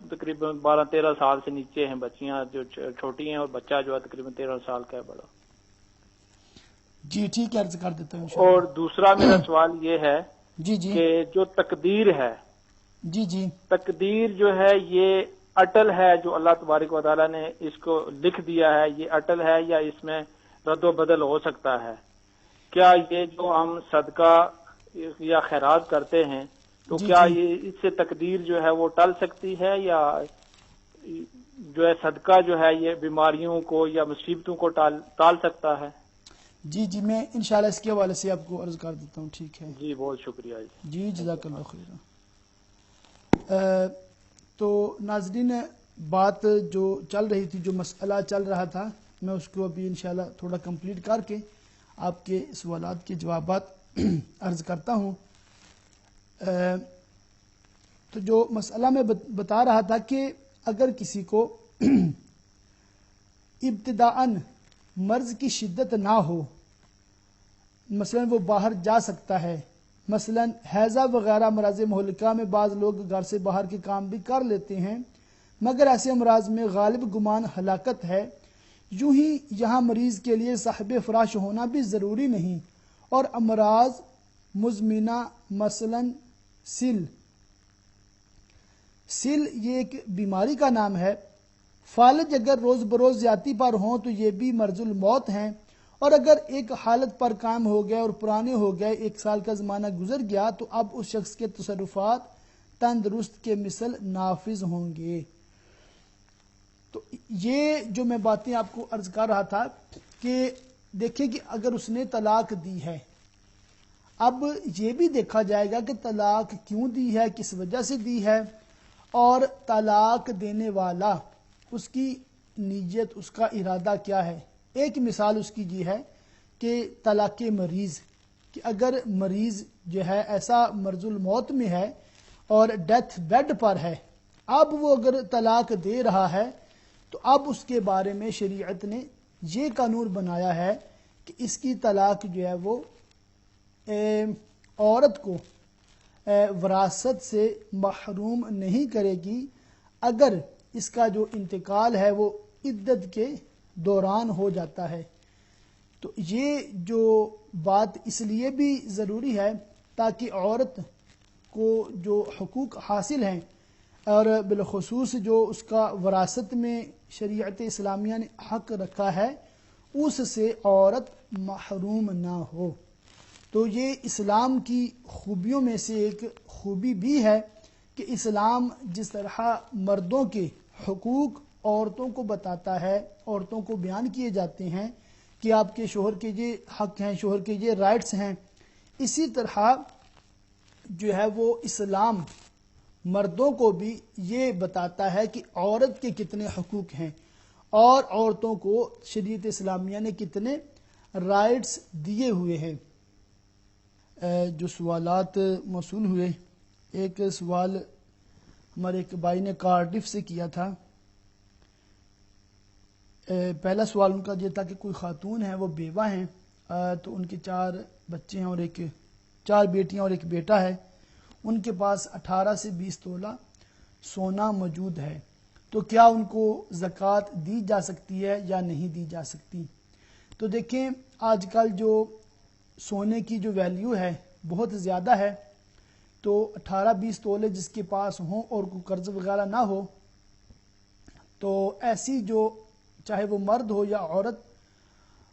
تقریباً 12-13 سال سے نیچے ہیں، بچیاں جو چھوٹی ہیں، اور بچہ جو ہے تقریباً 13 سال کا ہے بڑا۔ جی ٹھیک ہے، عرض کر دیتا ہوں۔ اور دوسرا میرا سوال یہ ہے جی جی کہ جو تقدیر ہے، جی جی، تقدیر جو ہے یہ اٹل ہے، جو اللہ تبارک و تعالیٰ نے اس کو لکھ دیا ہے، یہ اٹل ہے یا اس میں رد و بدل ہو سکتا ہے؟ کیا یہ جو ہم صدقہ یا خیرات کرتے ہیں تو جی کیا جی، یہ اس سے تقدیر جو ہے وہ ٹل سکتی ہے، یا جو ہے صدقہ جو ہے یہ بیماریوں کو یا مصیبتوں کو ٹال سکتا ہے؟ جی جی، میں انشاءاللہ اس کے حوالے سے آپ کو عرض کر دیتا ہوں، ٹھیک ہے جی بہت شکریہ جی، جزاک اللہ خیر۔ تو ناظرین، بات جو چل رہی تھی، جو مسئلہ چل رہا تھا، میں اس کو ابھی انشاءاللہ تھوڑا کمپلیٹ کر کے آپ کے سوالات کے جوابات عرض کرتا ہوں۔ تو جو مسئلہ میں بتا رہا تھا کہ اگر کسی کو ابتداءً مرض کی شدت نہ ہو، مثلا وہ باہر جا سکتا ہے، مثلا حیضہ وغیرہ امراض مہلکہ میں بعض لوگ گھر سے باہر کے کام بھی کر لیتے ہیں، مگر ایسے امراض میں غالب گمان ہلاکت ہے، یوں ہی یہاں مریض کے لیے صاحب فراش ہونا بھی ضروری نہیں، اور امراض مزمنہ مثلا سل یہ ایک بیماری کا نام ہے، فالج اگر روز بروز زیادتی پر ہوں تو یہ بھی مرض الموت ہیں، اور اگر ایک حالت پر قائم ہو گئے اور پرانے ہو گئے، 1 سال کا زمانہ گزر گیا، تو اب اس شخص کے تصرفات تندرست کے مثل نافذ ہوں گے۔ تو یہ جو میں باتیں آپ کو عرض کر رہا تھا کہ دیکھیں کہ اگر اس نے طلاق دی ہے، اب یہ بھی دیکھا جائے گا کہ طلاق کیوں دی ہے، کس وجہ سے دی ہے، اور طلاق دینے والا اس کی نیت، اس کا ارادہ کیا ہے۔ ایک مثال اس کی یہ ہے کہ طلاق مریض، کہ اگر مریض جو ہے ایسا مرض الموت میں ہے اور ڈیتھ بیڈ پر ہے، اب وہ اگر طلاق دے رہا ہے تو اب اس کے بارے میں شریعت نے یہ قانون بنایا ہے کہ اس کی طلاق جو ہے وہ عورت کو وراثت سے محروم نہیں کرے گی اگر اس کا جو انتقال ہے وہ عدت کے دوران ہو جاتا ہے۔ تو یہ جو بات اس لیے بھی ضروری ہے تاکہ عورت کو جو حقوق حاصل ہیں، اور بالخصوص جو اس کا وراثت میں شریعت اسلامیہ نے حق رکھا ہے، اس سے عورت محروم نہ ہو۔ تو یہ اسلام کی خوبیوں میں سے ایک خوبی بھی ہے کہ اسلام جس طرح مردوں کے حقوق عورتوں کو بتاتا ہے، عورتوں کو بیان کیے جاتے ہیں کہ آپ کے شوہر کے یہ حق ہیں، شوہر کے یہ رائٹس ہیں، اسی طرح جو ہے وہ اسلام مردوں کو بھی یہ بتاتا ہے کہ عورت کے کتنے حقوق ہیں اور عورتوں کو شریعت اسلامیہ نے کتنے رائٹس دیے ہوئے ہیں۔ جو سوالات موصول ہوئے، ایک سوال ہمارے ایک بھائی نے کارڈف سے کیا تھا۔ پہلا سوال ان کا یہ تھا کہ کوئی خاتون ہیں، وہ بیوہ ہیں، تو ان کے 4 بچے ہیں اور 4 بیٹیاں اور 1 بیٹا ہے، ان کے پاس 18 سے 20 تولہ سونا موجود ہے، تو کیا ان کو زکوٰۃ دی جا سکتی ہے یا نہیں دی جا سکتی؟ تو دیکھیں آج کل جو سونے کی جو ویلیو ہے بہت زیادہ ہے، تو 18-20 تولے جس کے پاس ہوں اور کوئی قرض وغیرہ نہ ہو، تو ایسی جو چاہے وہ مرد ہو یا عورت،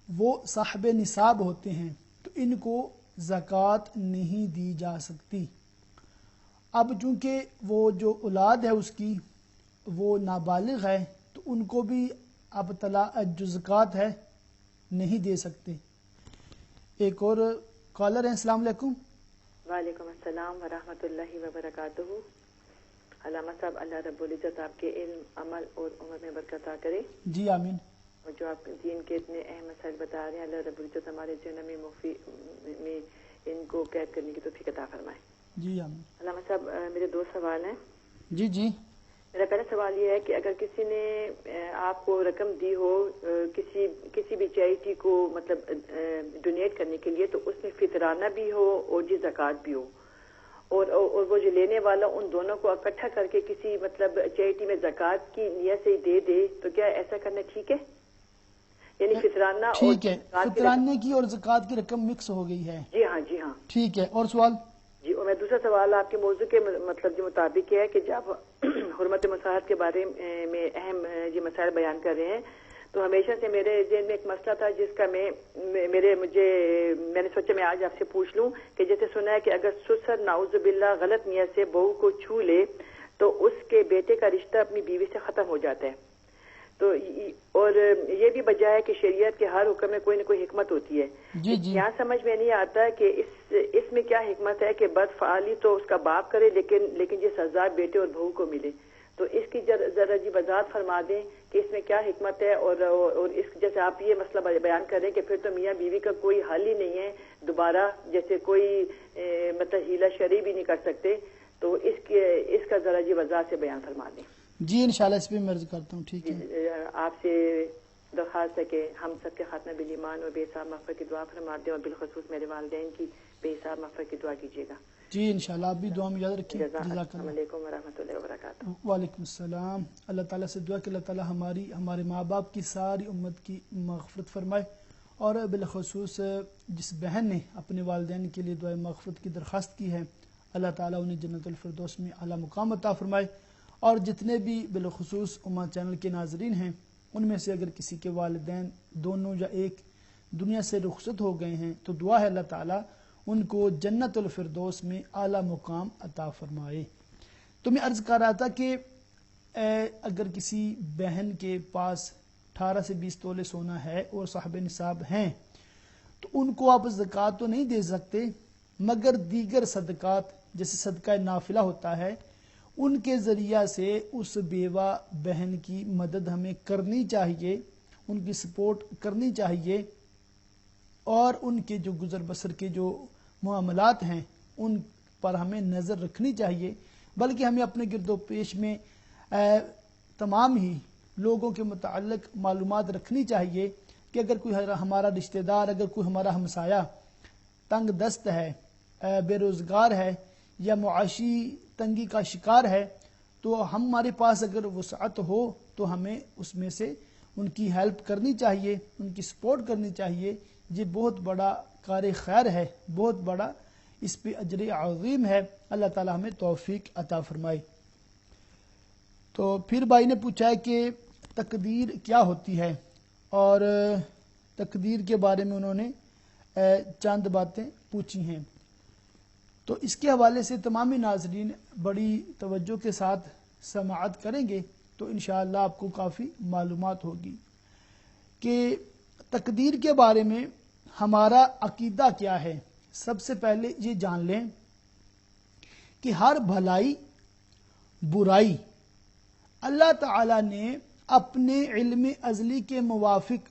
وہ صاحب نصاب ہوتے ہیں، تو ان کو زکوٰۃ نہیں دی جا سکتی۔ اب چونکہ وہ جو اولاد ہے اس کی وہ نابالغ ہے، تو ان کو بھی اب جو زکوٰۃ ہے نہیں دے سکتے۔ ایک اور کالر ہیں، السلام علیکم۔ وعلیکم السلام ورحمۃ اللہ وبرکاتہ۔ علامہ صاحب، اللہ رب العزت آپ کے علم، عمل اور عمر میں برکت عطا کرے۔ جی آمین۔ اور جو آپ دین کے اتنے اہم مسائل بتا رہے ہیں، اللہ رب العزت ہمارے ذہن میں ان کو قید کرنے کی توفیق عطا فرمائے۔ جی آمین۔ علامہ صاحب، میرے 2 سوال ہیں۔ جی میرا پہلا سوال یہ ہے کہ اگر کسی نے آپ کو رقم دی ہو کسی بھی چیریٹی کو مطلب ڈونیٹ کرنے کے لیے، تو اس میں فطرانہ بھی ہو اور جی زکوٰۃ بھی ہو، اور وہ جو لینے والا ان دونوں کو اکٹھا کر کے کسی مطلب چیریٹی میں زکوٰۃ کی نیت سے دے دے، تو کیا ایسا کرنا ٹھیک ہے؟ یعنی فطرانہ ٹھیک ہے، فطرانے کی اور زکوٰۃ کی رقم مکس ہو گئی ہے۔ جی ہاں، جی ہاں، ٹھیک ہے۔ اور سوال؟ جی، اور میں دوسرا سوال آپ کے موضوع کے مطلب جو مطابق ہے کہ جب حرمت مساحت کے بارے میں اہم یہ مسائل بیان کر رہے ہیں، تو ہمیشہ سے میرے ذہن میں ایک مسئلہ تھا جس کا میں نے سوچا میں آج آپ سے پوچھ لوں کہ جیسے سنا ہے کہ اگر سسر نعوذ باللہ غلط نیت سے بہو کو چھو لے تو اس کے بیٹے کا رشتہ اپنی بیوی سے ختم ہو جاتا ہے، تو اور یہ بھی وجہ ہے کہ شریعت کے ہر حکم میں کوئی نہ کوئی حکمت ہوتی ہے۔ جی یہاں سمجھ میں نہیں آتا کہ اس میں کیا حکمت ہے کہ بد فعالی تو اس کا باپ کرے لیکن یہ سزا بیٹے اور بہو کو ملے، تو اس کی ذرا جی وضاحت فرما دیں کہ اس میں کیا حکمت ہے، اور اس جیسے آپ یہ مسئلہ بیان کر رہے ہیں کہ پھر تو میاں بیوی کا کوئی حل ہی نہیں ہے دوبارہ، جیسے کوئی مطلب ہیلا شرعی بھی نہیں کر سکتے، تو اس کا ذرا جی وضاحت سے بیان فرما دیں۔ جی انشاءاللہ اس پہ میں عرض کرتا ہوں۔ ٹھیک ہے، آپ سے درخواست ہے کہ ہم سب کے خاتمہ بالایمان اور بے حساب مغفرت کی دعا فرما دیں، اور بالخصوص میرے والدین کی بے حساب مغفرت کی دعا کیجیے گا۔ جی انشاءاللہ آپ بھی دعا میں یاد رکھیں۔ جزاک اللہ۔ السلام علیکم ورحمۃ اللہ وبرکاتہ۔ وعلیکم السلام۔ اللہ تعالیٰ سے دعا کہ اللہ تعالیٰ ہمارے ماں باپ کی ساری امت کی مغفرت فرمائے، اور بالخصوص جس بہن نے اپنے والدین کے لیے دعائے مغفرت کی درخواست کی ہے، اللہ تعالیٰ انہیں جنت الفردوس میں اعلیٰ مقام عطا فرمائے، اور جتنے بھی بالخصوص امہ چینل کے ناظرین ہیں ان میں سے اگر کسی کے والدین دونوں یا ایک دنیا سے رخصت ہو گئے ہیں تو دعا ہے اللہ تعالیٰ ان کو جنت الفردوس میں اعلیٰ مقام عطا فرمائے۔ تو میں عرض کر رہا تھا کہ اگر کسی بہن کے پاس 18 سے 20 تولے سونا ہے اور صاحب نصاب ہیں تو ان کو آپ زکوٰۃ تو نہیں دے سکتے، مگر دیگر صدقات جیسے صدقہ نافلہ ہوتا ہے ان کے ذریعہ سے اس بیوہ بہن کی مدد ہمیں کرنی چاہیے، ان کی سپورٹ کرنی چاہیے، اور ان کے جو گزر بسر کے جو معاملات ہیں ان پر ہمیں نظر رکھنی چاہیے، بلکہ ہمیں اپنے گرد و پیش میں تمام ہی لوگوں کے متعلق معلومات رکھنی چاہیے کہ اگر کوئی ہمارا رشتہ دار، اگر کوئی ہمارا ہمسایہ تنگ دست ہے، بے روزگار ہے یا معاشی تنگی کا شکار ہے، تو ہمارے پاس اگر وسعت ہو تو ہمیں اس میں سے ان کی ہیلپ کرنی چاہیے، ان کی سپورٹ کرنی چاہیے۔ یہ بہت بڑا کار خیر ہے، بہت بڑا اس پہ اجر عظیم ہے، اللہ تعالی ہمیں توفیق عطا فرمائے۔ تو پھر بھائی نے پوچھا ہے کہ تقدیر کیا ہوتی ہے، اور تقدیر کے بارے میں انہوں نے چند باتیں پوچھی ہیں، تو اس کے حوالے سے تمامی ناظرین بڑی توجہ کے ساتھ سماعت کریں گے تو انشاءاللہ آپ کو کافی معلومات ہوگی کہ تقدیر کے بارے میں ہمارا عقیدہ کیا ہے۔ سب سے پہلے یہ جان لیں کہ ہر بھلائی برائی اللہ تعالی نے اپنے علم ازلی کے موافق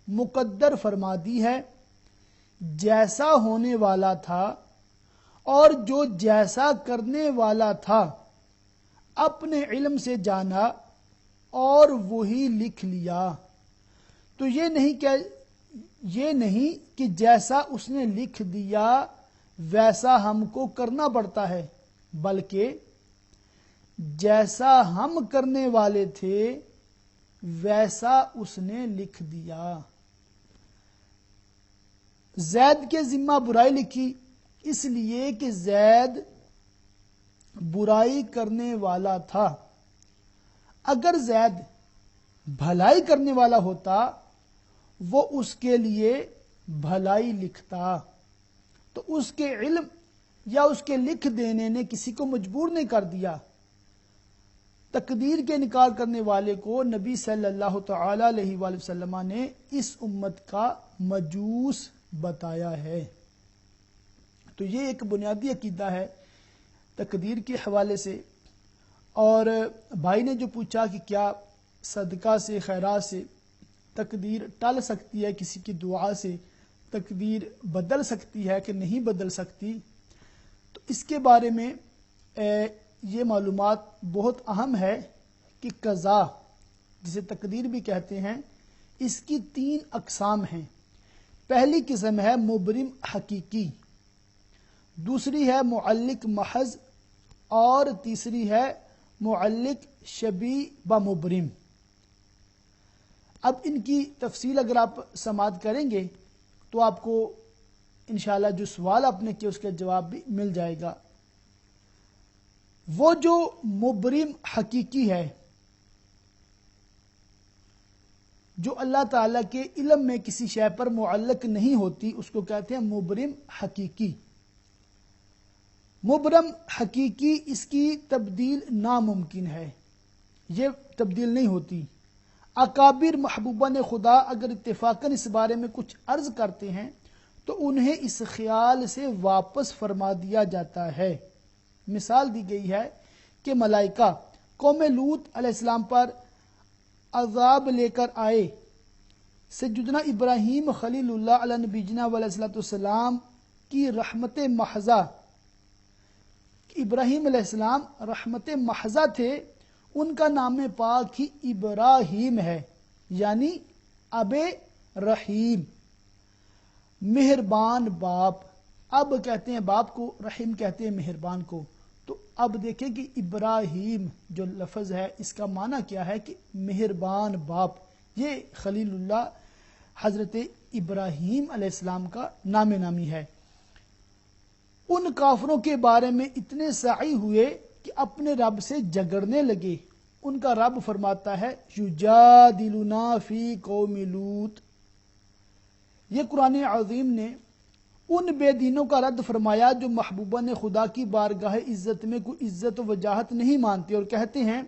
مقدر فرما دی ہے، جیسا ہونے والا تھا اور جو جیسا کرنے والا تھا اپنے علم سے جانا اور وہی لکھ لیا۔ تو یہ نہیں کہ جیسا اس نے لکھ دیا ویسا ہم کو کرنا پڑتا ہے، بلکہ جیسا ہم کرنے والے تھے ویسا اس نے لکھ دیا۔ زید کے ذمہ برائی لکھی اس لیے کہ زید برائی کرنے والا تھا، اگر زید بھلائی کرنے والا ہوتا وہ اس کے لیے بھلائی لکھتا، تو اس کے علم یا اس کے لکھ دینے نے کسی کو مجبور نہیں کر دیا۔ تقدیر کے انکار کرنے والے کو نبی صلی اللہ تعالی علیہ وآلہ وسلم نے اس امت کا مجوس بتایا ہے۔ تو یہ ایک بنیادی عقیدہ ہے تقدیر کے حوالے سے۔ اور بھائی نے جو پوچھا کہ کیا صدقہ سے خیرات سے تقدیر ٹل سکتی ہے، کسی کی دعا سے تقدیر بدل سکتی ہے کہ نہیں بدل سکتی، تو اس کے بارے میں یہ معلومات بہت اہم ہے کہ قضا جسے تقدیر بھی کہتے ہیں اس کی 3 اقسام ہیں۔ پہلی قسم ہے مبرم حقیقی، دوسری ہے معلق محض، اور تیسری ہے معلق شبیہ بمبرم۔ اب ان کی تفصیل اگر آپ سماعت کریں گے تو آپ کو انشاءاللہ جو سوال آپ نے کیا اس کا جواب بھی مل جائے گا۔ وہ جو مبرم حقیقی ہے، جو اللہ تعالیٰ کے علم میں کسی شے پر معلق نہیں ہوتی، اس کو کہتے ہیں مبرم حقیقی۔ مبرم حقیقی اس کی تبدیل ناممکن ہے، یہ تبدیل نہیں ہوتی۔ اکابر محبوبان خدا اگر اتفاقاً اس بارے میں کچھ عرض کرتے ہیں تو انہیں اس خیال سے واپس فرما دیا جاتا ہے۔ مثال دی گئی ہے کہ ملائکہ قوم لوط علیہ السلام پر عذاب لے کر آئے، سیدنا ابراہیم خلیل اللہ علیہ نبینا علیہ السلام کی رحمت محضہ، ابراہیم علیہ السلام رحمت محضہ تھے، ان کا نام پاک ہی ابراہیم ہے، یعنی اب رحیم، مہربان باپ۔ اب کہتے ہیں باپ کو، رحیم کہتے ہیں مہربان کو۔ تو اب دیکھیں کہ ابراہیم جو لفظ ہے اس کا معنی کیا ہے کہ مہربان باپ۔ یہ خلیل اللہ حضرت ابراہیم علیہ السلام کا نام نامی ہے۔ ان کافروں کے بارے میں اتنے سعی ہوئے کہ اپنے رب سے جھگڑنے لگے۔ ان کا رب فرماتا ہے یجادلنا فی قوم لوط۔ یہ قرآن عظیم نے ان بے دینوں کا رد فرمایا جو محبوبہ نے خدا کی بارگاہ عزت میں کوئی عزت و وجاہت نہیں مانتے اور کہتے ہیں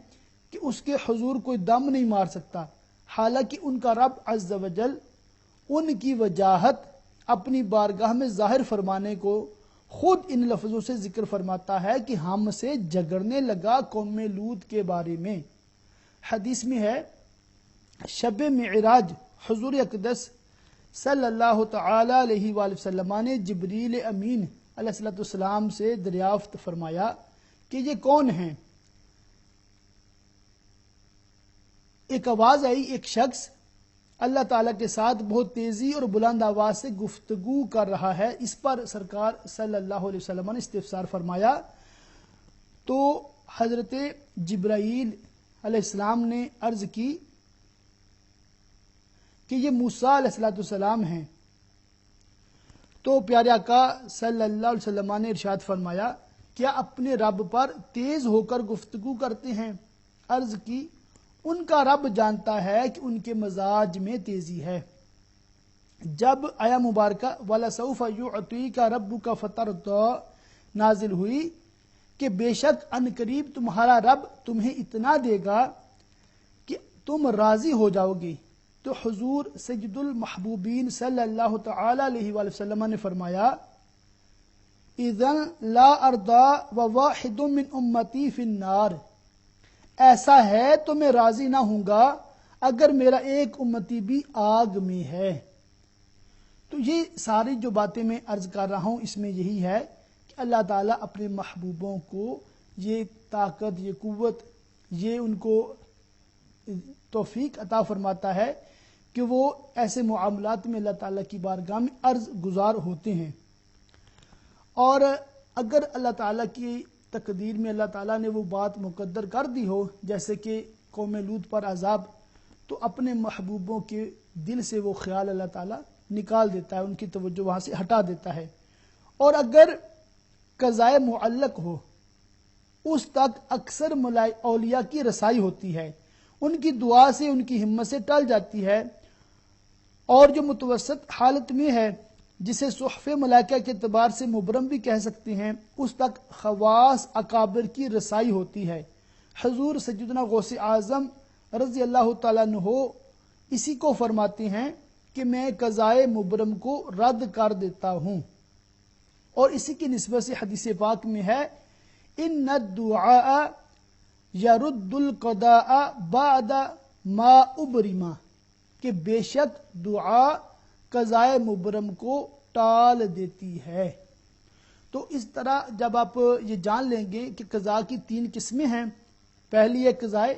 کہ اس کے حضور کوئی دم نہیں مار سکتا، حالانکہ ان کا رب عز و جل ان کی وجاہت اپنی بارگاہ میں ظاہر فرمانے کو خود ان لفظوں سے ذکر فرماتا ہے کہ ہم سے جھگڑنے لگا قوم لوط کے بارے میں۔ حدیث میں ہے شب معراج حضور اقدس صلی اللہ تعالی علیہ وآلہ وسلم نے جبریل امین علیہ السلام سے دریافت فرمایا کہ یہ کون ہیں؟ ایک آواز آئی، ایک شخص اللہ تعالیٰ کے ساتھ بہت تیزی اور بلند آواز سے گفتگو کر رہا ہے۔ اس پر سرکار صلی اللہ علیہ وسلم نے استفسار فرمایا تو حضرت جبرائیل علیہ السلام نے عرض کی کہ یہ موسیٰ علیہ السلام ہیں۔ تو پیارے آقا صلی اللہ علیہ وسلم نے ارشاد فرمایا کیا اپنے رب پر تیز ہو کر گفتگو کرتے ہیں؟ عرض کی ان کا رب جانتا ہے کہ ان کے مزاج میں تیزی ہے۔ جب آیا مبارکہ وَلَسَوْفَ يُعْطِيكَ رَبُّكَ فَتَرْضَىٰ نازل ہوئی کہ بے شک ان قریب تمہارا رب تمہیں اتنا دے گا کہ تم راضی ہو جاؤ گے، تو حضور سید المحبوبین صلی اللہ تعالی علیہ وآلہ وسلم نے فرمایا اذن لا ارضا وواحد من امتی فی النار، ایسا ہے تو میں راضی نہ ہوں گا اگر میرا ایک امتی بھی آگ میں ہے۔ تو یہ ساری جو باتیں میں عرض کر رہا ہوں اس میں یہی ہے کہ اللہ تعالیٰ اپنے محبوبوں کو یہ طاقت، یہ قوت، یہ ان کو توفیق عطا فرماتا ہے کہ وہ ایسے معاملات میں اللہ تعالیٰ کی بارگاہ میں عرض گزار ہوتے ہیں۔ اور اگر اللہ تعالیٰ کی تقدیر میں اللہ تعالیٰ نے وہ بات مقدر کر دی ہو، جیسے کہ قوم لوط پر عذاب، تو اپنے محبوبوں کے دل سے وہ خیال اللہ تعالیٰ نکال دیتا ہے، ان کی توجہ وہاں سے ہٹا دیتا ہے۔ اور اگر قضائے معلق ہو، اس تک اکثر اولیاء کی رسائی ہوتی ہے، ان کی دعا سے، ان کی ہمت سے ٹل جاتی ہے۔ اور جو متوسط حالت میں ہے، جسے صحف ملائکہ کے اعتبار سے مبرم بھی کہہ سکتے ہیں، اس تک خواص اکابر کی رسائی ہوتی ہے۔ حضور سیدنا غوث اعظم رضی اللہ تعالیٰ عنہ اسی کو فرماتے ہیں کہ میں قضائے مبرم کو رد کر دیتا ہوں، اور اسی کی نسبت سے حدیث پاک میں ہے ان الدعاء یرد القضاء بعد ما ابرما، کہ بے شک دعا قضائے مبرم کو ٹال دیتی ہے۔ تو اس طرح جب آپ یہ جان لیں گے کہ قضاء کی 3 قسمیں ہیں، پہلی ہے قضائے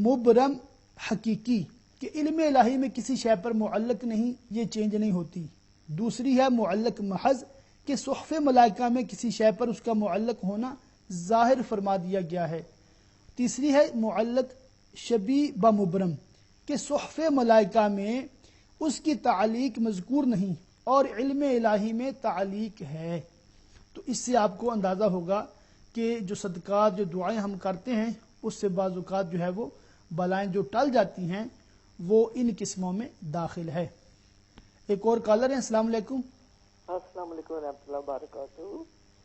مبرم حقیقی کہ علم الہی میں کسی شے پر معلق نہیں، یہ چینج نہیں ہوتی۔ دوسری ہے معلق محض کہ صحف ملائکہ میں کسی شے پر اس کا معلق ہونا ظاہر فرما دیا گیا ہے۔ تیسری ہے معلق شبیہ بمبرم کہ صحف ملائکہ میں اس کی تعلیق مذکور نہیں اور علم الہی میں تعلیق ہے۔ تو اس سے آپ کو اندازہ ہوگا کہ جو صدقات، جو دعائیں ہم کرتے ہیں، اس سے بعض اوقات جو ہے وہ بلائیں جو ٹل جاتی ہیں وہ ان قسموں میں داخل ہے۔ ایک اور کالر ہے، السلام علیکم۔ السلام علیکم ورحمۃ اللہ وبرکاتہ۔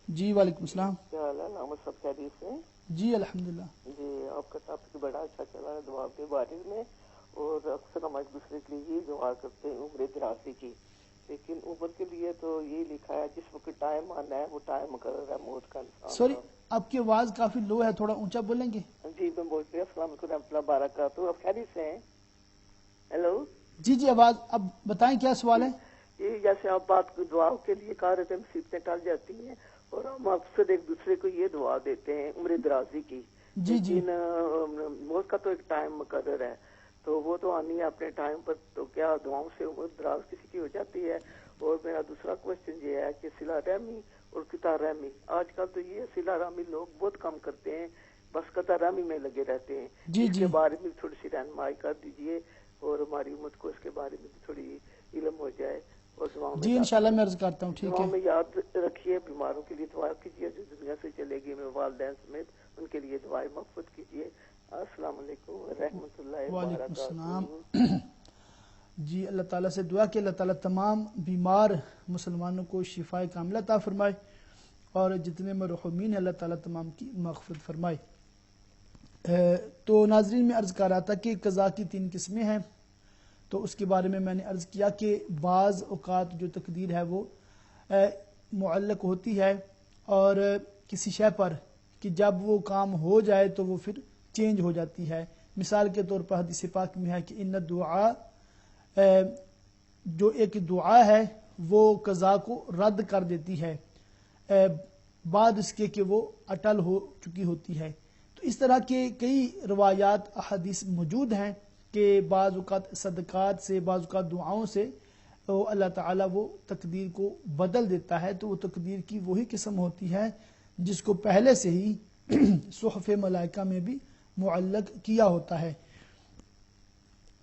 جی وعلیکم السلام۔ کیا حال ہے؟ نام سب خیریت سے؟ جی الحمدللہ۔ جی آپ کا ٹاپک بڑا اچھا چلا ہے دعا کے بارے میں، اور اکثر ہم ایک دوسرے کے لیے دعا کرتے ہیں عمر دراز کی، لیکن عمر کے لیے تو یہ لکھا ہے جس وقت ٹائم آنا ہے وہ ٹائم مقرر ہے موت کا۔ انسان سوری آپ کی آواز کافی لو ہے، تھوڑا اونچا بولیں گے؟ جی میں بول رہی ہوں السلام علیکم ورحمۃ اللہ وبرکاتہ۔ آپ خیریت سے ہیں؟ ہیلو جی جی آواز، اب بتائیں کیا سوال ہے؟ یہ جیسے آپ بات دعا کے لیے کہہ رہے تھے، مصیبتیں ٹل جاتی ہیں اور ہم اکثر ایک دوسرے کو یہ دعا دیتے ہیں عمر درازی کی، جی جی۔ لیکن موت کا تو ایک ٹائم مقرر ہے، تو وہ تو آنی ہے اپنے ٹائم پر، تو کیا دعاؤں سے عمر دراز کسی کی ہو جاتی ہے؟ اور میرا دوسرا کوشچن یہ ہے کہ صلہ رحمی اور قطع رحمی، آج کل تو یہ صلہ رحمی لوگ بہت کم کرتے ہیں، بس قطع رحمی میں لگے رہتے ہیں۔ جی اس جی کے بارے میں تھوڑی سی رہنمائی کر دیجئے اور ہماری امت کو اس کے بارے میں تھوڑی علم ہو جائے، اور دعاؤں جی انشاءاللہ میں عرض کرتا ہوں، ٹھیک دعاؤں ہے۔ میں یاد رکھیے، بیماروں کے لیے دعا کیجیے، جو دنیا سے چلے گئے میں والدین سمیت ان کے لیے دعائیں مغفرت کیجیے۔ السلام علیکم ورحمۃ اللہ وعلیکم السلام۔ وبرکاتہ۔ جی اللہ تعالیٰ سے دعا کہ اللہ تعالیٰ تمام بیمار مسلمانوں کو شفاء کاملہ عطا فرمائے، اور جتنے مرحومین ہیں اللہ تعالیٰ تمام کی مغفرت فرمائے۔ تو ناظرین میں عرض کر رہا تھا کہ قضاء کی 3 قسمیں ہیں، تو اس کے بارے میں نے عرض کیا کہ بعض اوقات جو تقدیر ہے وہ معلق ہوتی ہے اور کسی شے پر کہ جب وہ کام ہو جائے تو وہ پھر چینج ہو جاتی ہے۔ مثال کے طور پر حدیث پاک میں ہے کہ ان دعا، جو ایک دعا ہے وہ قضاء کو رد کر دیتی ہے بعد اس کے کہ وہ اٹل ہو چکی ہوتی ہے۔ تو اس طرح کے کئی روایات احادیث موجود ہیں کہ بعض اوقات صدقات سے، بعض اوقات دعاؤں سے اللہ تعالیٰ وہ تقدیر کو بدل دیتا ہے، تو وہ تقدیر کی وہی قسم ہوتی ہے جس کو پہلے سے ہی صحف ملائکہ میں بھی معلق کیا ہوتا ہے۔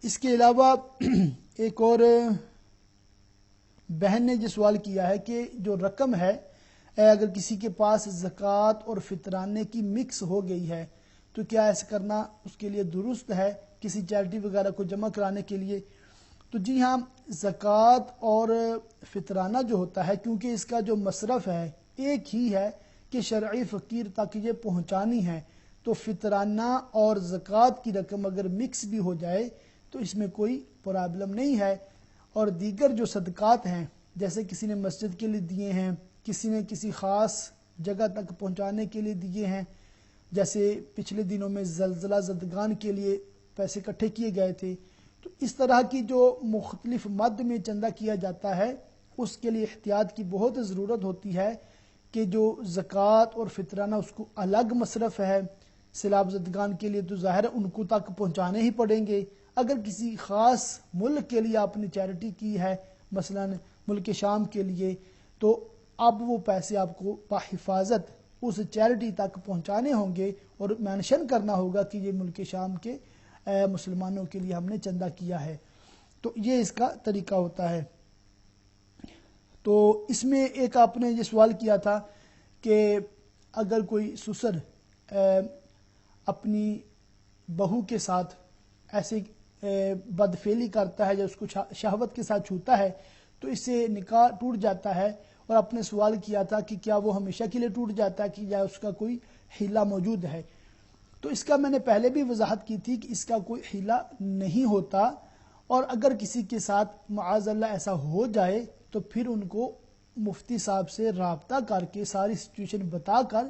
اس کے علاوہ ایک اور بہن نے جو سوال کیا ہے کہ جو رقم ہے اگر کسی کے پاس زکوٰۃ اور فطرانے کی مکس ہو گئی ہے تو کیا ایسا کرنا اس کے لیے درست ہے کسی چیریٹی وغیرہ کو جمع کرانے کے لیے؟ تو جی ہاں، زکوٰۃ اور فطرانہ جو ہوتا ہے، کیونکہ اس کا جو مصرف ہے ایک ہی ہے کہ شرعی فقیر تک یہ پہنچانی ہے، تو فطرانہ اور زکوٰۃ کی رقم اگر مکس بھی ہو جائے تو اس میں کوئی پرابلم نہیں ہے۔ اور دیگر جو صدقات ہیں، جیسے کسی نے مسجد کے لیے دیے ہیں، کسی نے کسی خاص جگہ تک پہنچانے کے لیے دیے ہیں، جیسے پچھلے دنوں میں زلزلہ زدگان کے لیے پیسے اکٹھے کیے گئے تھے، تو اس طرح کی جو مختلف مد میں چندہ کیا جاتا ہے اس کے لیے احتیاط کی بہت ضرورت ہوتی ہے کہ جو زکوٰۃ اور فطرانہ اس کو الگ مصرف ہے۔ سیلاب زدگان کے لیے تو ظاہر ہے ان کو تک پہنچانے ہی پڑیں گے۔ اگر کسی خاص ملک کے لیے آپ نے چیریٹی کی ہے، مثلا ملک شام کے لیے، تو اب وہ پیسے آپ کو بحفاظت اس چیریٹی تک پہنچانے ہوں گے اور مینشن کرنا ہوگا کہ یہ ملک شام کے مسلمانوں کے لیے ہم نے چندہ کیا ہے۔ تو یہ اس کا طریقہ ہوتا ہے۔ تو اس میں ایک آپ نے یہ سوال کیا تھا کہ اگر کوئی سسر اپنی بہو کے ساتھ ایسے بدفعلی کرتا ہے یا اس کو شہوت کے ساتھ چھوتا ہے تو اس سے نکاح ٹوٹ جاتا ہے، اور آپ نے سوال کیا تھا کہ کیا وہ ہمیشہ کے لیے ٹوٹ جاتا ہے کہ یا اس کا کوئی حیلہ موجود ہے۔ تو اس کا میں نے پہلے بھی وضاحت کی تھی کہ اس کا کوئی حیلہ نہیں ہوتا، اور اگر کسی کے ساتھ معاذ اللہ ایسا ہو جائے تو پھر ان کو مفتی صاحب سے رابطہ کر کے ساری سچویشن بتا کر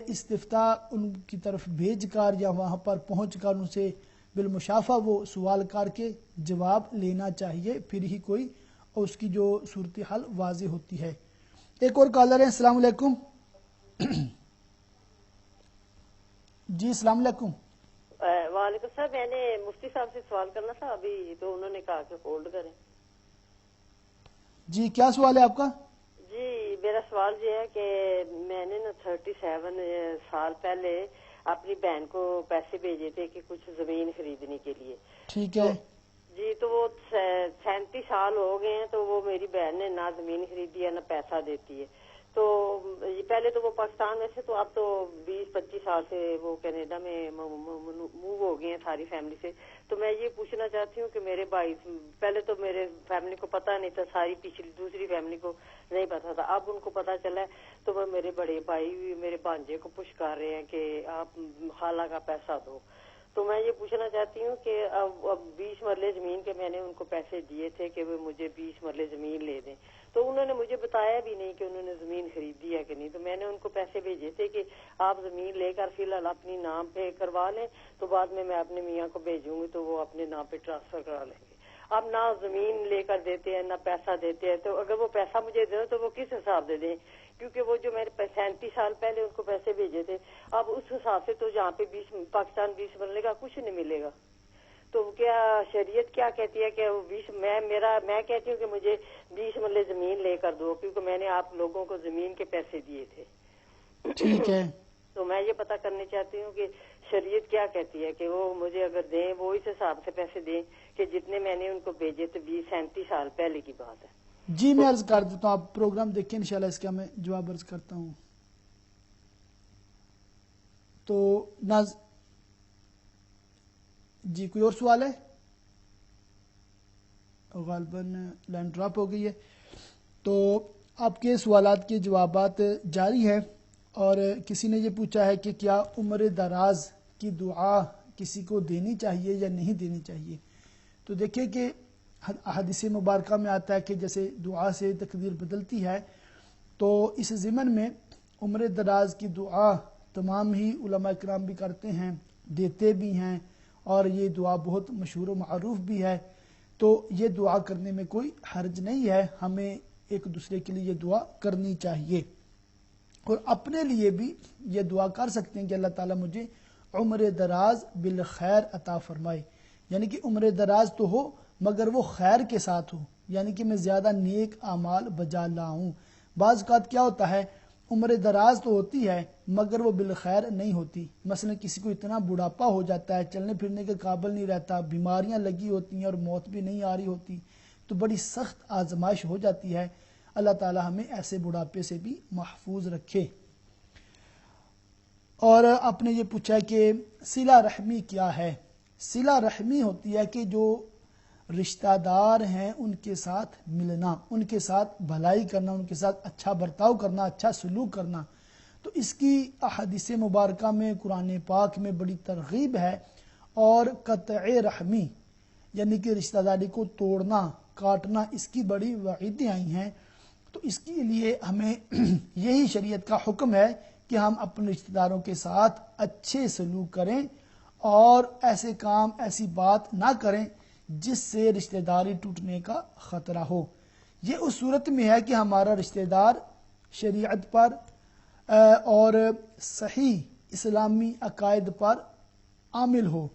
استفتاء ان کی طرف بھیج کر یا وہاں پر پہنچ کر ان سے بالمشافہ وہ سوال کر کے جواب لینا چاہیے، پھر ہی کوئی اس کی جو صورتحال واضح ہوتی ہے۔ ایک اور کالر ہے، السلام علیکم۔ جی السلام علیکم۔ وعلیکم السلام۔ میں نے مفتی صاحب سے سوال کرنا تھا ابھی، تو انہوں نے کہا کہ ہولڈ کریں۔ جی کیا سوال ہے آپ کا؟ جی میرا سوال یہ ہے کہ میں نے نا 37 سال پہلے اپنی بہن کو پیسے بھیجے تھے کہ کچھ زمین خریدنے کے لیے۔ ٹھیک ہے جی، تو وہ 37 سال ہو گئے ہیں، تو وہ میری بہن نے نہ زمین خریدی ہے نہ پیسہ دیتی ہے۔ تو پہلے تو وہ پاکستان میں سے، تو اب تو 20-25 سال سے وہ کینیڈا میں موو ہو گئے ہیں ساری فیملی سے۔ تو میں یہ پوچھنا چاہتی ہوں کہ میرے بھائی، پہلے تو میرے فیملی کو پتہ نہیں تھا، ساری پچھلی دوسری فیملی کو نہیں پتا تھا، اب ان کو پتہ چلا ہے، تو وہ میرے بڑے بھائی میرے بھانجے کو پش کر رہے ہیں کہ آپ خالہ کا پیسہ دو۔ تو میں یہ پوچھنا چاہتی ہوں کہ اب 20 مرلے زمین کے میں نے ان کو پیسے دیے تھے کہ وہ مجھے 20 مرلے زمین لے دیں، تو انہوں نے مجھے بتایا بھی نہیں کہ انہوں نے زمین خریدی ہے کہ نہیں۔ تو میں نے ان کو پیسے بھیجے تھے کہ آپ زمین لے کر فی الحال اپنی نام پہ کروا لیں، تو بعد میں اپنے میاں کو بھیجوں گی تو وہ اپنے نام پہ ٹرانسفر کرا لیں گے۔ اب نہ زمین لے کر دیتے ہیں نہ پیسہ دیتے ہیں، تو اگر وہ پیسہ مجھے دیں تو وہ کس حساب سے دیں؟ کیونکہ وہ جو میں نے 37 سال پہلے ان کو پیسے بھیجے تھے، اب اس حساب سے تو جہاں پہ پاکستان 20 مرلے کا کچھ نہیں ملے گا۔ تو کیا شریعت کیا کہتی ہے کہ 20 میں کہتی ہوں کہ مجھے 20 مرلے زمین لے کر دو، کیونکہ میں نے آپ لوگوں کو زمین کے پیسے دیے تھے۔ ٹھیک ہے، تو میں یہ پتہ کرنا چاہتی ہوں کہ شریعت کیا کہتی ہے کہ وہ مجھے اگر دیں وہ اس حساب سے پیسے دیں کہ جتنے میں نے ان کو بھیجے تو 37 سال پہلے کی بات ہے۔ جی میں عرض کر دیتا ہوں، آپ پروگرام دیکھیں انشاءاللہ اس کا میں جواب عرض کرتا ہوں۔ تو جی کوئی اور سوال ہے؟ غالباً لائن ڈراپ ہو گئی ہے۔ تو آپ کے سوالات کے جوابات جاری ہیں، اور کسی نے یہ پوچھا ہے کہ کیا عمر دراز کی دعا کسی کو دینی چاہیے یا نہیں دینی چاہیے؟ تو دیکھیں کہ حدیث مبارکہ میں آتا ہے کہ جیسے دعا سے تقدیر بدلتی ہے، تو اس ضمن میں عمر دراز کی دعا تمام ہی علماء کرام بھی کرتے ہیں، دیتے بھی ہیں، اور یہ دعا بہت مشہور و معروف بھی ہے۔ تو یہ دعا کرنے میں کوئی حرج نہیں ہے، ہمیں ایک دوسرے کے لیے یہ دعا کرنی چاہیے، اور اپنے لیے بھی یہ دعا کر سکتے ہیں کہ اللہ تعالیٰ مجھے عمر دراز بالخیر عطا فرمائے، یعنی کہ عمر دراز تو ہو مگر وہ خیر کے ساتھ ہو، یعنی کہ میں زیادہ نیک اعمال بجا لاؤں۔ بعض اوقات کیا ہوتا ہے، عمر دراز تو ہوتی ہے مگر وہ بالخیر نہیں ہوتی۔ مثلا کسی کو اتنا بڑھاپا ہو جاتا ہے، چلنے پھرنے کے قابل نہیں رہتا، بیماریاں لگی ہوتی ہیں اور موت بھی نہیں آ رہی ہوتی، تو بڑی سخت آزمائش ہو جاتی ہے۔ اللہ تعالی ہمیں ایسے بڑھاپے سے بھی محفوظ رکھے۔ اور آپ نے یہ پوچھا کہ صلہ رحمی کیا ہے؟ صلہ رحمی ہوتی ہے کہ جو رشتہ دار ہیں ان کے ساتھ ملنا، ان کے ساتھ بھلائی کرنا، ان کے ساتھ اچھا برتاؤ کرنا، اچھا سلوک کرنا. تو اس کی احادیث مبارکہ میں، قرآن پاک میں بڑی ترغیب ہے. اور قطع رحمی یعنی کہ رشتہ داری کو توڑنا، کاٹنا، اس کی بڑی وعیدیں آئی ہیں. تو اس کے لیے ہمیں یہی شریعت کا حکم ہے کہ ہم اپنے رشتہ داروں کے ساتھ اچھے سلوک کریں اور ایسے کام، ایسی بات نہ کریں جس سے رشتہ داری ٹوٹنے کا خطرہ ہو. یہ اس صورت میں ہے کہ ہمارا رشتہ دار شریعت پر اور صحیح اسلامی عقائد پر عامل ہو.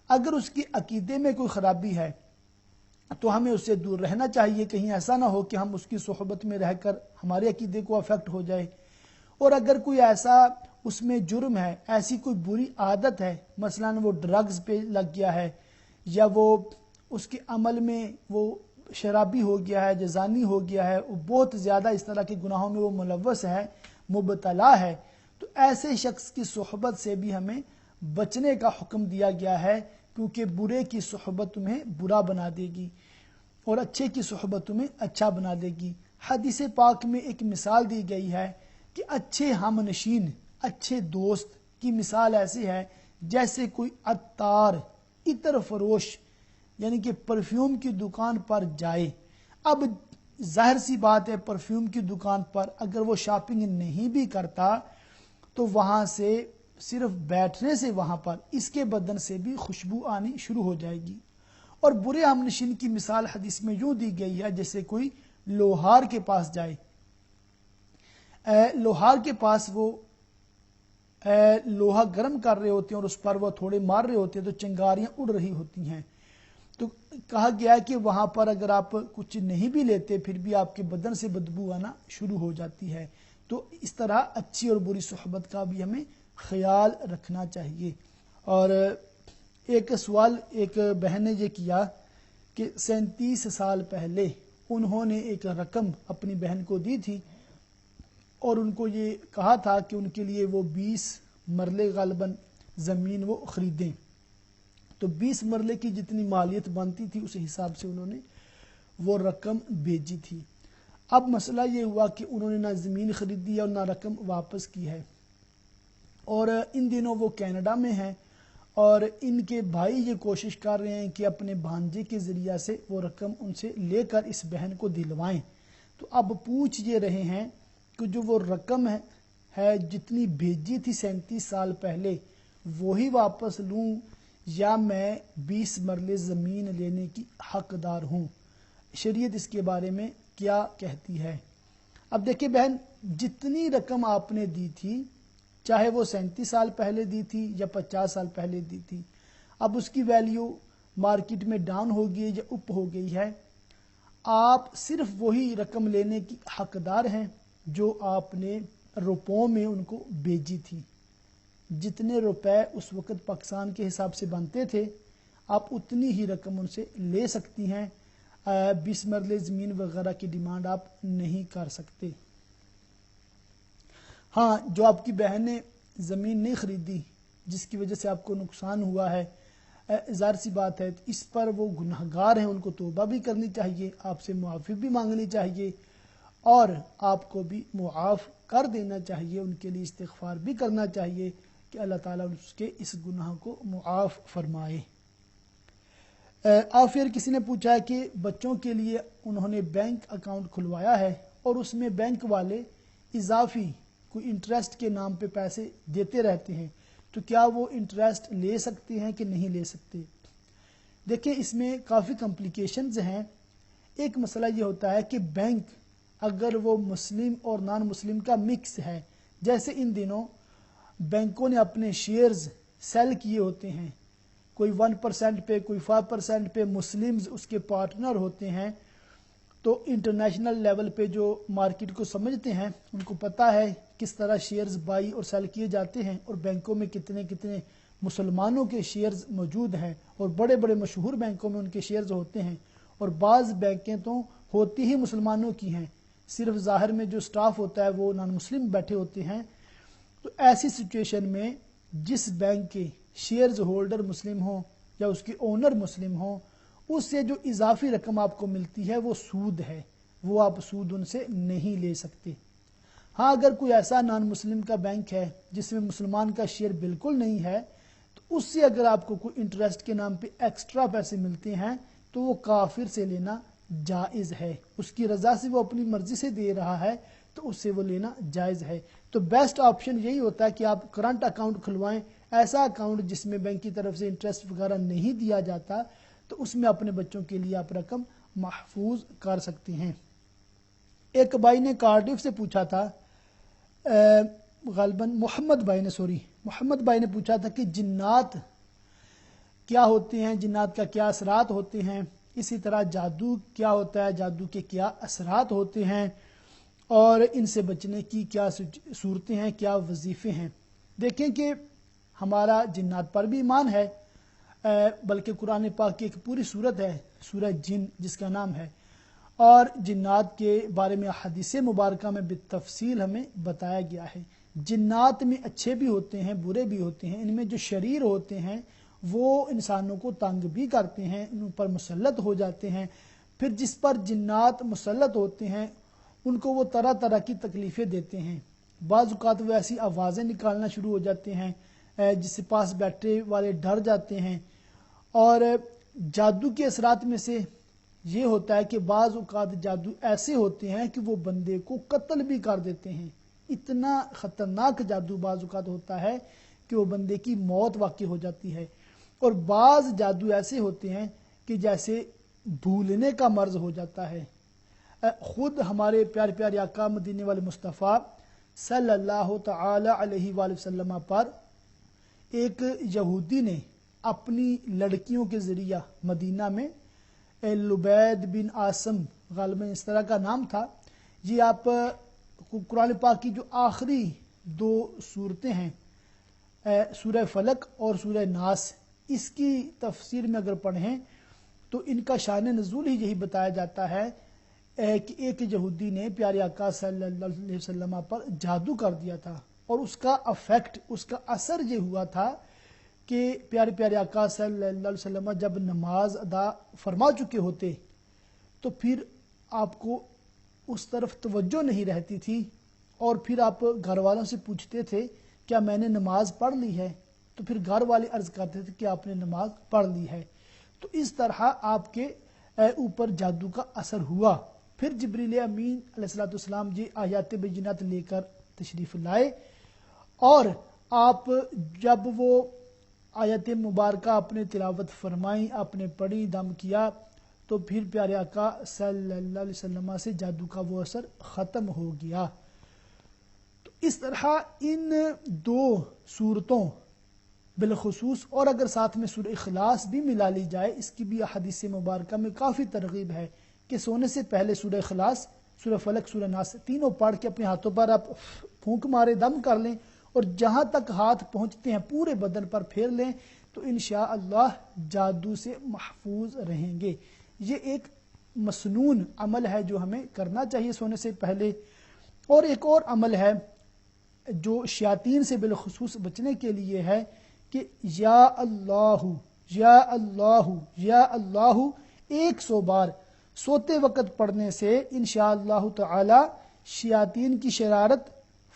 اگر اس کی عقیدے میں کوئی خرابی ہے تو ہمیں اس سے دور رہنا چاہیے. کہیں ایسا نہ ہو کہ ہم اس کی صحبت میں رہ کر ہمارے عقیدے کو افیکٹ ہو جائے. اور اگر کوئی ایسا اس میں جرم ہے، ایسی کوئی بری عادت ہے، مثلا وہ ڈرگز پہ لگ گیا ہے، یا وہ اس کے عمل میں وہ شرابی ہو گیا ہے، جزانی ہو گیا ہے، وہ بہت زیادہ اس طرح کے گناہوں میں وہ ملوث ہے، مبتلا ہے، تو ایسے شخص کی صحبت سے بھی ہمیں بچنے کا حکم دیا گیا ہے، کیونکہ برے کی صحبت تمہیں برا بنا دے گی اور اچھے کی صحبت تمہیں اچھا بنا دے گی. حدیث پاک میں ایک مثال دی گئی ہے کہ اچھے ہم نشین، اچھے دوست کی مثال ایسی ہے جیسے کوئی عطار، عطر فروش یعنی کہ پرفیوم کی دکان پر جائے. اب ظاہر سی بات ہے، پرفیوم کی دکان پر اگر وہ شاپنگ نہیں بھی کرتا تو وہاں سے صرف بیٹھنے سے وہاں پر اس کے بدن سے بھی خوشبو آنی شروع ہو جائے گی. اور برے ہم نشین کی مثال حدیث میں یوں دی گئی ہے جیسے کوئی لوہار کے پاس جائے. لوہار کے پاس وہ لوہا گرم کر رہے ہوتے ہیں اور اس پر وہ تھوڑے مار رہے ہوتے ہیں تو چنگاریاں اڑ رہی ہوتی ہیں. تو کہا گیا ہے کہ وہاں پر اگر آپ کچھ نہیں بھی لیتے پھر بھی آپ کے بدن سے بدبو آنا شروع ہو جاتی ہے. تو اس طرح اچھی اور بری صحبت کا بھی ہمیں خیال رکھنا چاہیے. اور ایک سوال ایک بہن نے یہ کیا کہ 37 سال پہلے انہوں نے ایک رقم اپنی بہن کو دی تھی اور ان کو یہ کہا تھا کہ ان کے لیے وہ 20 مرلے غالباً زمین وہ خریدیں. تو 20 مرلے کی جتنی مالیت بنتی تھی اس حساب سے انہوں نے وہ رقم بھیجی تھی. اب مسئلہ یہ ہوا کہ انہوں نے نہ زمین خریدی اور نہ رقم واپس کی ہے، اور ان دنوں وہ کینیڈا میں ہیں اور ان کے بھائی یہ کوشش کر رہے ہیں کہ اپنے بھانجے کے ذریعہ سے وہ رقم ان سے لے کر اس بہن کو دلوائیں. تو اب پوچھ یہ رہے ہیں کہ جو وہ رقم ہے جتنی بھیجی تھی 37 سال پہلے وہی واپس لوں یا میں 20 مرلے زمین لینے کی حقدار ہوں. شریعت اس کے بارے میں کیا کہتی ہے؟ اب دیکھیں بہن، جتنی رقم آپ نے دی تھی چاہے وہ 37 سال پہلے دی تھی یا 50 سال پہلے دی تھی، اب اس کی ویلیو مارکیٹ میں ڈاؤن ہو گئی یا اپ ہو گئی ہے. آپ صرف وہی رقم لینے کی حقدار ہیں جو آپ نے روپوں میں ان کو بھیجی تھی. جتنے روپے اس وقت پاکستان کے حساب سے بنتے تھے آپ اتنی ہی رقم ان سے لے سکتی ہیں. 20 مرلے زمین وغیرہ کی ڈیمانڈ آپ نہیں کر سکتے. ہاں، جو آپ کی بہن نے زمین نہیں خریدی جس کی وجہ سے آپ کو نقصان ہوا ہے، ظاہر سی بات ہے اس پر وہ گنہگار ہیں، ان کو توبہ بھی کرنی چاہیے، آپ سے معافی بھی مانگنی چاہیے اور آپ کو بھی معاف کر دینا چاہیے، ان کے لیے استغفار بھی کرنا چاہیے کہ اللہ تعالیٰ اس کے اس گناہ کو معاف فرمائے. اور پھر کسی نے پوچھا ہے کہ بچوں کے لیے انہوں نے بینک اکاؤنٹ کھلوایا ہے اور اس میں بینک والے اضافی کوئی انٹرسٹ کے نام پہ پیسے دیتے رہتے ہیں، تو کیا وہ انٹرسٹ لے سکتے ہیں کہ نہیں لے سکتے؟ دیکھیں اس میں کافی کمپلیکیشنز ہیں. ایک مسئلہ یہ ہوتا ہے کہ بینک اگر وہ مسلم اور نان مسلم کا مکس ہے، جیسے ان دنوں بینکوں نے اپنے شیئرز سیل کیے ہوتے ہیں، کوئی 1% پہ کوئی 5% پہ مسلمز اس کے پارٹنر ہوتے ہیں، تو انٹرنیشنل لیول پہ جو مارکیٹ کو سمجھتے ہیں ان کو پتہ ہے کس طرح شیئرز بائی اور سیل کیے جاتے ہیں اور بینکوں میں کتنے کتنے مسلمانوں کے شیئرز موجود ہیں اور بڑے بڑے مشہور بینکوں میں ان کے شیئرز ہوتے ہیں، اور بعض بینکیں تو ہوتی ہی مسلمانوں کی ہیں، صرف ظاہر میں جو سٹاف ہوتا ہے وہ نان مسلم بیٹھے ہوتے ہیں. تو ایسی سچویشن میں جس بینک کے شیئرز ہولڈر مسلم ہوں یا اس کے اونر مسلم ہوں اس سے جو اضافی رقم آپ کو ملتی ہے وہ سود ہے، وہ آپ سود ان سے نہیں لے سکتے۔ ہاں اگر کوئی ایسا نان مسلم کا بینک ہے جس میں مسلمان کا شیئر بالکل نہیں ہے، تو اس سے اگر آپ کو کوئی انٹرسٹ کے نام پہ ایکسٹرا پیسے ملتے ہیں تو وہ کافر سے لینا جائز ہے، اس کی رضا سے وہ اپنی مرضی سے دے رہا ہے تو اس سے وہ لینا جائز ہے۔ تو بیسٹ آپشن یہی ہوتا ہے کہ آپ کرنٹ اکاؤنٹ کھلوائیں، ایسا اکاؤنٹ جس میں بینک کی طرف سے انٹرسٹ وغیرہ نہیں دیا جاتا، تو اس میں اپنے بچوں کے لیے آپ رقم محفوظ کر سکتے ہیں۔ ایک بھائی نے کارڈف سے پوچھا تھا، غالباً محمد بھائی نے پوچھا تھا کہ جنات کیا ہوتے ہیں، جنات کا کیا اثرات ہوتے ہیں، اسی طرح جادو کیا ہوتا ہے، جادو کے کیا اثرات ہوتے ہیں، اور ان سے بچنے کی کیا صورتیں ہیں، کیا وظیفے ہیں۔ دیکھیں کہ ہمارا جنات پر بھی ایمان ہے، بلکہ قرآن پاک کی ایک پوری صورت ہے سورہ جن جس کا نام ہے، اور جنات کے بارے میں حدیث مبارکہ میں بالتفصیل ہمیں بتایا گیا ہے۔ جنات میں اچھے بھی ہوتے ہیں، برے بھی ہوتے ہیں، ان میں جو شریر ہوتے ہیں وہ انسانوں کو تنگ بھی کرتے ہیں، ان پر مسلط ہو جاتے ہیں۔ پھر جس پر جنات مسلط ہوتے ہیں ان کو وہ طرح طرح کی تکلیفیں دیتے ہیں، بعض اوقات وہ ایسی آوازیں نکالنا شروع ہو جاتے ہیں جس سے پاس بیٹھے والے ڈر جاتے ہیں۔ اور جادو کے اثرات میں سے یہ ہوتا ہے کہ بعض اوقات جادو ایسے ہوتے ہیں کہ وہ بندے کو قتل بھی کر دیتے ہیں، اتنا خطرناک جادو بعض اوقات ہوتا ہے کہ وہ بندے کی موت واقع ہو جاتی ہے۔ اور بعض جادو ایسے ہوتے ہیں کہ جیسے بھولنے کا مرض ہو جاتا ہے۔ خود ہمارے پیارے پیارے آقا مدینے والے مصطفیٰ صلی اللہ تعالی علیہ وآلہ وسلم پر ایک یہودی نے اپنی لڑکیوں کے ذریعہ مدینہ میں، لبید بن عاصم غالباً اس طرح کا نام تھا، یہ آپ قرآن پاک کی جو آخری 2 صورتیں ہیں سورہ فلق اور سورہ ناس، اس کی تفسیر میں اگر پڑھیں تو ان کا شان نزول ہی یہی بتایا جاتا ہے کہ ایک یہودی نے پیارے آقا صلی اللہ علیہ وسلم پر جادو کر دیا تھا، اور اس کا افیکٹ، اس کا اثر یہ ہوا تھا کہ پیارے پیارے آقا صلی اللہ علیہ وسلم جب نماز ادا فرما چکے ہوتے تو پھر آپ کو اس طرف توجہ نہیں رہتی تھی، اور پھر آپ گھر والوں سے پوچھتے تھے کیا میں نے نماز پڑھ لی ہے، تو پھر گھر والے عرض کرتے تھے کہ آپ نے نماز پڑھ لی ہے۔ تو اس طرح آپ کے اوپر جادو کا اثر ہوا۔ پھر جبریل امین علیہ السلام جی آیات بینات لے کر تشریف لائے، اور آپ جب وہ آیت مبارکہ اپنے تلاوت فرمائیں، آپ نے پڑھی، دم کیا، تو پھر پیارے آقا صلی اللہ علیہ وسلم سے جادو کا وہ اثر ختم ہو گیا۔ تو اس طرح ان 2 صورتوں بالخصوص، اور اگر ساتھ میں سورہ اخلاص بھی ملا لی جائے، اس کی بھی حدیث مبارکہ میں کافی ترغیب ہے کہ سونے سے پہلے سورہ اخلاص، سورہ فلق، سورہ ناس تینوں پڑھ کے اپنے ہاتھوں پر آپ پھونک مارے، دم کر لیں، اور جہاں تک ہاتھ پہنچتے ہیں پورے بدن پر پھیر لیں، تو انشاءاللہ جادو سے محفوظ رہیں گے۔ یہ ایک مسنون عمل ہے جو ہمیں کرنا چاہیے سونے سے پہلے۔ اور ایک اور عمل ہے جو شیاطین سے بالخصوص بچنے کے لیے ہے کہ یا اللہ یا اللہ یا اللہ 100 بار سوتے وقت پڑھنے سے انشاءاللہ تعالی شیاطین کی شرارت،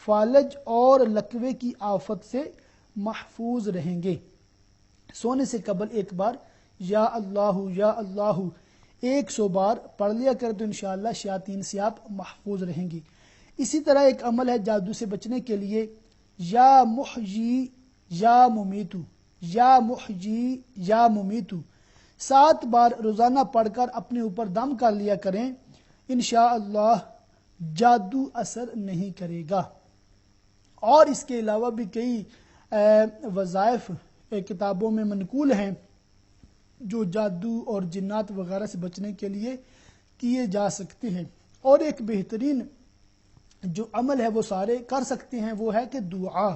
فالج اور لقوے کی آفت سے محفوظ رہیں گے۔ سونے سے قبل ایک بار یا اللہ 100 بار پڑھ لیا کر تو انشاءاللہ شیاطین سے آپ محفوظ رہیں گے۔ اسی طرح ایک عمل ہے جادو سے بچنے کے لیے، یا محیی یا ممیتو، یا محیی یا ممیتو 7 بار روزانہ پڑھ کر اپنے اوپر دم کر لیا کریں، انشاءاللہ جادو اثر نہیں کرے گا۔ اور اس کے علاوہ بھی کئی وظائف کتابوں میں منقول ہیں جو جادو اور جنات وغیرہ سے بچنے کے لیے کیے جا سکتے ہیں۔ اور ایک بہترین جو عمل ہے وہ سارے کر سکتے ہیں، وہ ہے کہ دعا،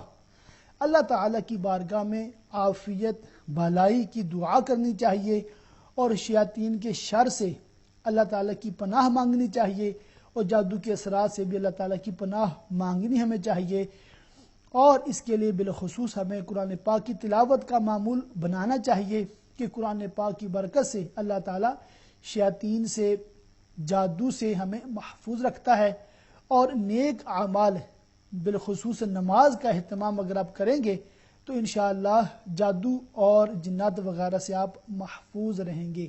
اللہ تعالیٰ کی بارگاہ میں عافیت بھلائی کی دعا کرنی چاہیے، اور شیاطین کے شر سے اللہ تعالیٰ کی پناہ مانگنی چاہیے، اور جادو کے اثرات سے بھی اللہ تعالیٰ کی پناہ مانگنی ہمیں چاہیے۔ اور اس کے لیے بالخصوص ہمیں قرآن پاک کی تلاوت کا معمول بنانا چاہیے، کہ قرآن پاک کی برکت سے اللہ تعالیٰ شیاطین سے، جادو سے ہمیں محفوظ رکھتا ہے، اور نیک اعمال بالخصوص نماز کا اہتمام اگر آپ کریں گے تو انشاءاللہ جادو اور جنات وغیرہ سے آپ محفوظ رہیں گے۔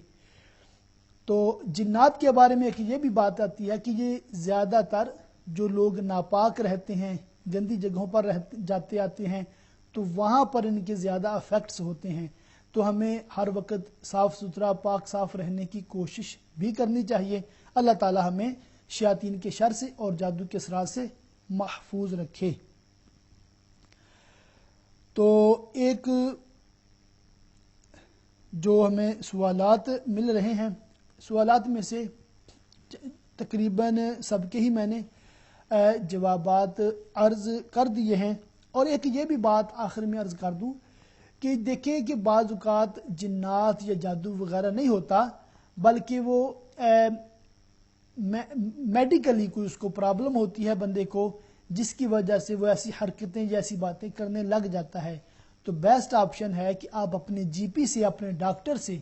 تو جنات کے بارے میں ایک یہ بھی بات آتی ہے کہ یہ زیادہ تر جو لوگ ناپاک رہتے ہیں، گندی جگہوں پر جاتے آتے ہیں، تو وہاں پر ان کے زیادہ افیکٹس ہوتے ہیں۔ تو ہمیں ہر وقت صاف ستھرا پاک صاف رہنے کی کوشش بھی کرنی چاہیے۔ اللہ تعالی ہمیں شیاطین کے شر سے اور جادو کے اثرات سے محفوظ رکھے۔ تو ایک جو ہمیں سوالات مل رہے ہیں، سوالات میں سے تقریباً سب کے ہی میں نے جوابات عرض کر دیے ہیں، اور ایک یہ بھی بات آخر میں عرض کر دوں کہ دیکھیں کہ بعض اوقات جنات یا جادو وغیرہ نہیں ہوتا، بلکہ وہ میڈیکلی کوئی اس کو پرابلم ہوتی ہے بندے کو، جس کی وجہ سے وہ ایسی حرکتیں یا ایسی باتیں کرنے لگ جاتا ہے۔ تو بیسٹ آپشن ہے کہ آپ اپنے جی پی سے، اپنے ڈاکٹر سے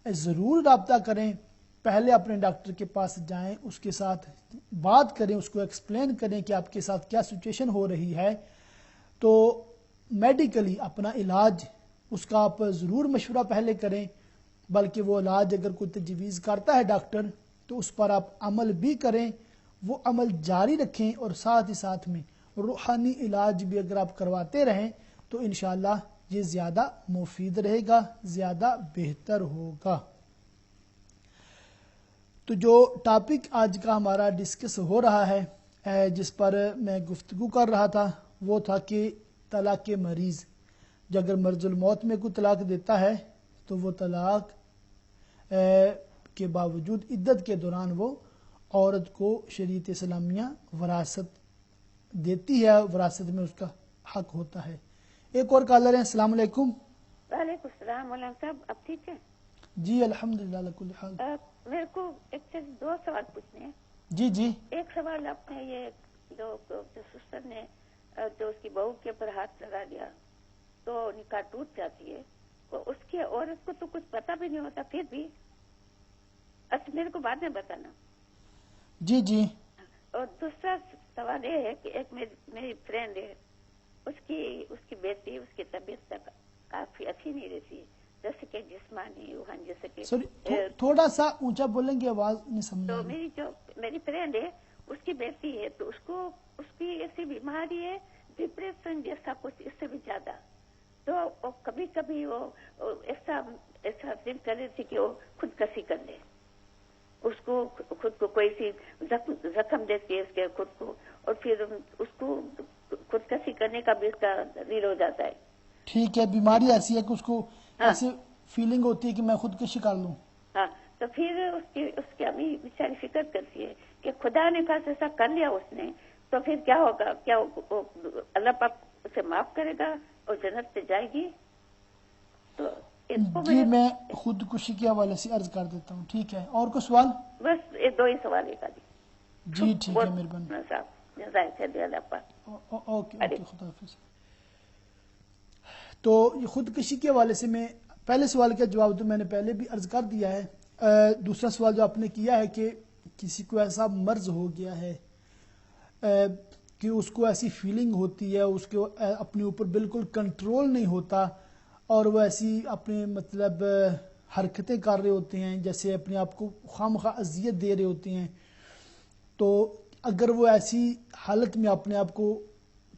ضرور رابطہ کریں، پہلے اپنے ڈاکٹر کے پاس جائیں، اس کے ساتھ بات کریں، اس کو ایکسپلین کریں کہ آپ کے ساتھ کیا سچویشن ہو رہی ہے۔ تو میڈیکلی اپنا علاج اس کا آپ ضرور مشورہ پہلے کریں، بلکہ وہ علاج اگر کوئی تجویز کرتا ہے ڈاکٹر تو اس پر آپ عمل بھی کریں، وہ عمل جاری رکھیں، اور ساتھ ہی ساتھ میں روحانی علاج بھی اگر آپ کرواتے رہیں تو انشاءاللہ یہ زیادہ مفید رہے گا، زیادہ بہتر ہوگا۔ تو جو ٹاپک آج کا ہمارا ڈسکس ہو رہا ہے، جس پر میں گفتگو کر رہا تھا، وہ تھا کہ طلاق مریض جو اگر مرض الموت میں کوئی طلاق دیتا ہے تو وہ طلاق کے باوجود عدت کے دوران وہ عورت کو شریعت اسلامیہ وراثت دیتی ہے، وراثت میں اس کا حق ہوتا ہے۔ ایک اور کالر ہیں، السلام علیکم۔ وعلیکم السلام، مولانا صاحب اب ٹھیک ہے؟ جی الحمدللہ لکل حال۔ میرے کو ایک دو سوال پوچھنے ہیں۔ جی جی۔ ایک سوال آپ نے یہ جو سسٹر نے جو اس کی بہو کے اوپر ہاتھ لگا دیا تو نکاح ٹوٹ جاتی ہے، تو اس کی عورت کو تو کچھ پتہ بھی نہیں ہوتا، پھر بھی اچھا میرے کو بعد میں بتانا۔ جی جی۔ اور دوسرا سوال یہ ہے کہ ایک میری فرینڈ ہے، اس کی بیٹی، اس کی طبیعت کافی اچھی نہیں رہتی، جیسے کہ جسمانی روحانی، جیسے کہ تھوڑا سا اونچا بولیں گے، آواز نہیں سمجھ۔ تو میری فرینڈ ہے، اس کی بیٹی ہے، تو اس کی ایسی بیماری ہے ڈپریشن جیسا کچھ، اس سے بھی زیادہ، تو کبھی کبھی وہ ایسا دل کر رہی تھی کہ وہ خودکشی کر لے، اس کو خود کو کوئی سی زخم دیتی ہے اس کے خود کو، اور پھر اس کو خودکشی کرنے کا بھی اس کا دل ہو جاتا ہے۔ ٹھیک ہے، بیماری ایسی ہے کہ اس کو ایسے فیلنگ ہوتی ہے کہ میں خودکشی کر لوں۔ ہاں، تو پھر اس کی امی بیچاری فکر کرتی ہے کہ خدا نے خاص ایسا کر لیا اس نے، تو پھر کیا ہوگا، کیا اللہ پاک اسے معاف کرے گا اور جنت سے جائے گی؟ تو جی میں خودکشی کے حوالے سے عرض کر دیتا ہوں، ٹھیک ہے۔ اور کوئی سوال؟ بس یہ دو ہی سوال ہے جی ٹھیک ہے، مہربانی۔ اوکے، خدا حافظ۔ تو یہ خودکشی کے حوالے سے میں پہلے سوال کا جواب تو میں نے پہلے بھی عرض کر دیا ہے۔ دوسرا سوال جو آپ نے کیا ہے کہ کسی کو ایسا مرض ہو گیا ہے کہ اس کو ایسی فیلنگ ہوتی ہے، اس کو اپنے اوپر بالکل کنٹرول نہیں ہوتا، اور وہ ایسی اپنے مطلب حرکتیں کر رہے ہوتے ہیں جیسے اپنے آپ کو خواہ اذیت دے رہے ہوتے ہیں، تو اگر وہ ایسی حالت میں اپنے آپ کو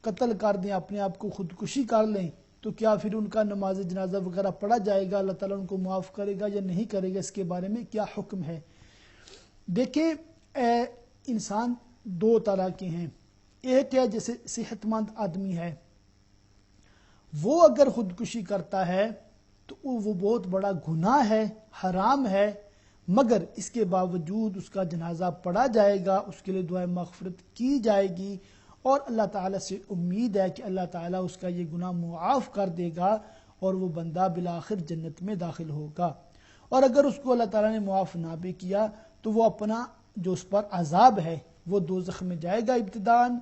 قتل کر دیں، اپنے آپ کو خودکشی کر لیں، تو کیا پھر ان کا نماز جنازہ وغیرہ پڑھا جائے گا؟ اللہ تعالیٰ ان کو معاف کرے گا یا نہیں کرے گا؟ اس کے بارے میں کیا حکم ہے؟ دیکھیں، انسان دو طرح کے ہیں۔ ایک ہے جیسے صحت مند آدمی ہے، وہ اگر خودکشی کرتا ہے تو وہ بہت بڑا گناہ ہے، حرام ہے، مگر اس کے باوجود اس کا جنازہ پڑھا جائے گا، اس کے لیے دعائے مغفرت کی جائے گی، اور اللہ تعالیٰ سے امید ہے کہ اللہ تعالیٰ اس کا یہ گناہ معاف کر دے گا اور وہ بندہ بالآخر جنت میں داخل ہوگا۔ اور اگر اس کو اللہ تعالیٰ نے معاف نہ بھی کیا تو وہ اپنا جو اس پر عذاب ہے وہ دوزخ میں جائے گا ابتداً،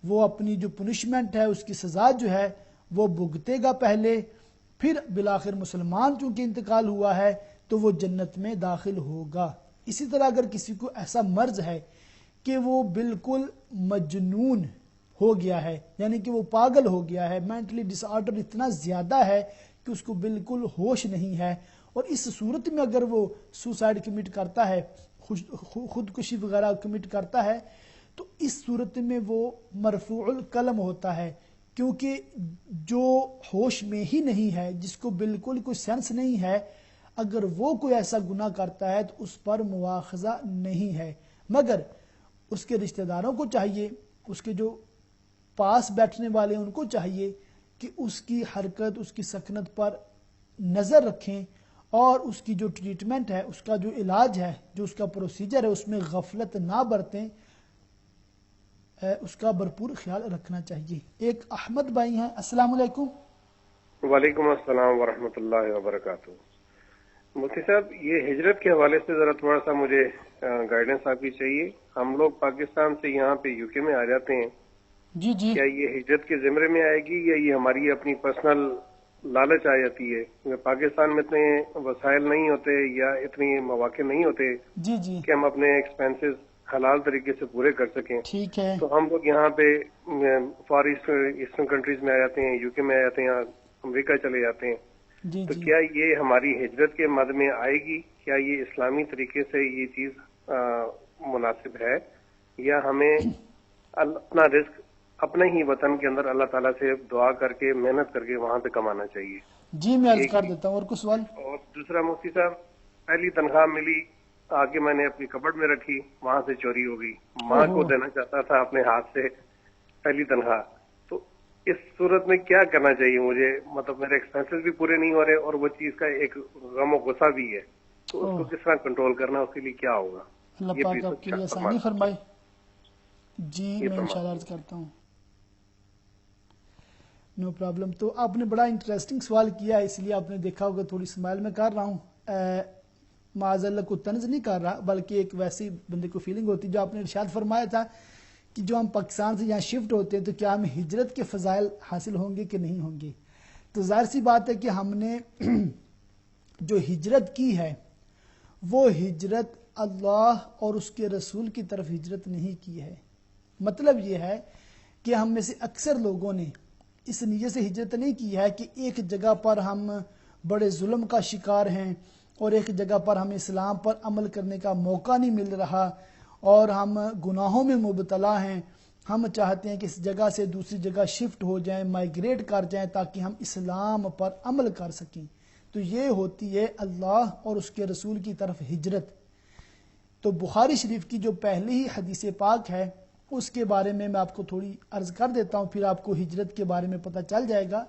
وہ اپنی جو پنشمنٹ ہے، اس کی سزا جو ہے وہ بھگتے گا پہلے، پھر بالآخر مسلمان چونکہ انتقال ہوا ہے تو وہ جنت میں داخل ہوگا۔ اسی طرح اگر کسی کو ایسا مرض ہے کہ وہ بالکل مجنون ہو گیا ہے، یعنی کہ وہ پاگل ہو گیا ہے، مینٹلی ڈس آرڈر اتنا زیادہ ہے کہ اس کو بالکل ہوش نہیں ہے، اور اس صورت میں اگر وہ سوسائڈ کمٹ کرتا ہے، خودکشی وغیرہ کمٹ کرتا ہے، تو اس صورت میں وہ مرفوع القلم ہوتا ہے، کیونکہ جو ہوش میں ہی نہیں ہے، جس کو بالکل کوئی سینس نہیں ہے، اگر وہ کوئی ایسا گناہ کرتا ہے تو اس پر مواخذہ نہیں ہے، مگر اس کے رشتہ داروں کو چاہیے، اس کے جو پاس بیٹھنے والے ان کو چاہیے کہ اس کی حرکت، اس کی سکنت پر نظر رکھیں، اور اس کی جو ٹریٹمنٹ ہے، اس کا جو علاج ہے، جو اس کا پروسیجر ہے، اس میں غفلت نہ برتیں، اس کا بھرپور خیال رکھنا چاہیے۔ ایک احمد بھائی ہیں، السلام علیکم۔ وعلیکم السلام ورحمۃ اللہ وبرکاتہ۔ مفتی صاحب، یہ ہجرت کے حوالے سے ذرا تھوڑا سا مجھے گائیڈنس آپ کی چاہیے۔ ہم لوگ پاکستان سے یہاں پہ یو کے میں آ جاتے ہیں، جی جی، کیا یہ ہجرت کے زمرے میں آئے گی یا یہ ہماری اپنی پرسنل لالچ آ جاتی ہے؟ کیونکہ پاکستان میں اتنے وسائل نہیں ہوتے یا اتنے مواقع نہیں ہوتے جی جی، کہ ہم اپنے ایکسپینسز حلال طریقے سے پورے کر سکیں، ٹھیک ہے، تو ہم لوگ یہاں پہ فار ایسٹرن کنٹریز میں آ جاتے ہیں، یو کے میں آ جاتے ہیں، امریکہ چلے جاتے ہیں، جی تو جی، کیا یہ ہماری ہجرت کے مد میں آئے گی؟ کیا یہ اسلامی طریقے سے یہ چیز مناسب ہے، یا ہمیں اپنا رزق اپنے ہی وطن کے اندر اللہ تعالیٰ سے دعا کر کے محنت کر کے وہاں پہ کمانا چاہیے؟ جی میں عرض کر دیتا ہوں، اور کچھ سوال؟ اور دوسرا مفتی صاحب، پہلی تنخواہ ملی، آگے میں نے اپنی کبڈ میں رکھی، وہاں سے چوری ہو گئی، ماں کو دینا چاہتا تھا اپنے ہاتھ سے پہلی تنخواہ، تو اس صورت میں کیا کرنا چاہیے مجھے؟ مطلب میرے ایکسپینسز بھی پورے نہیں ہو رہے اور وہ چیز کا ایک غم و غصہ بھی ہے، تو اس کو کس طرح کنٹرول کرنا، اس کے لیے کیا ہوگا؟ اللہ پاک آپ کے لیے آسانی فرمائے۔ جی میں انشاءاللہ عرض کرتا ہوں، نو پرابلم۔ تو آپ نے بڑا انٹرسٹنگ سوال کیا ہے، اس لیے آپ نے دیکھا ہوگا تھوڑی اسمائل میں کر رہا ہوں، معاذ اللہ کو طنز نہیں کر رہا، بلکہ ایک ویسی بندے کو فیلنگ ہوتی جو آپ نے ارشاد فرمایا تھا کہ جو ہم پاکستان سے یہاں شفٹ ہوتے ہیں تو کیا ہمیں ہجرت کے فضائل حاصل ہوں گے کہ نہیں ہوں گے؟ تو ظاہر سی بات ہے کہ ہم نے جو ہجرت کی ہے وہ ہجرت اللہ اور اس کے رسول کی طرف ہجرت نہیں کی ہے۔ مطلب یہ ہے کہ ہم میں سے اکثر لوگوں نے اس نیت سے ہجرت نہیں کی ہے کہ ایک جگہ پر ہم بڑے ظلم کا شکار ہیں اور ایک جگہ پر ہمیں اسلام پر عمل کرنے کا موقع نہیں مل رہا اور ہم گناہوں میں مبتلا ہیں، ہم چاہتے ہیں کہ اس جگہ سے دوسری جگہ شفٹ ہو جائیں، مائگریٹ کر جائیں تاکہ ہم اسلام پر عمل کر سکیں۔ تو یہ ہوتی ہے اللہ اور اس کے رسول کی طرف ہجرت۔ تو بخاری شریف کی جو پہلی ہی حدیث پاک ہے اس کے بارے میں آپ کو تھوڑی عرض کر دیتا ہوں، پھر آپ کو ہجرت کے بارے میں پتہ چل جائے گا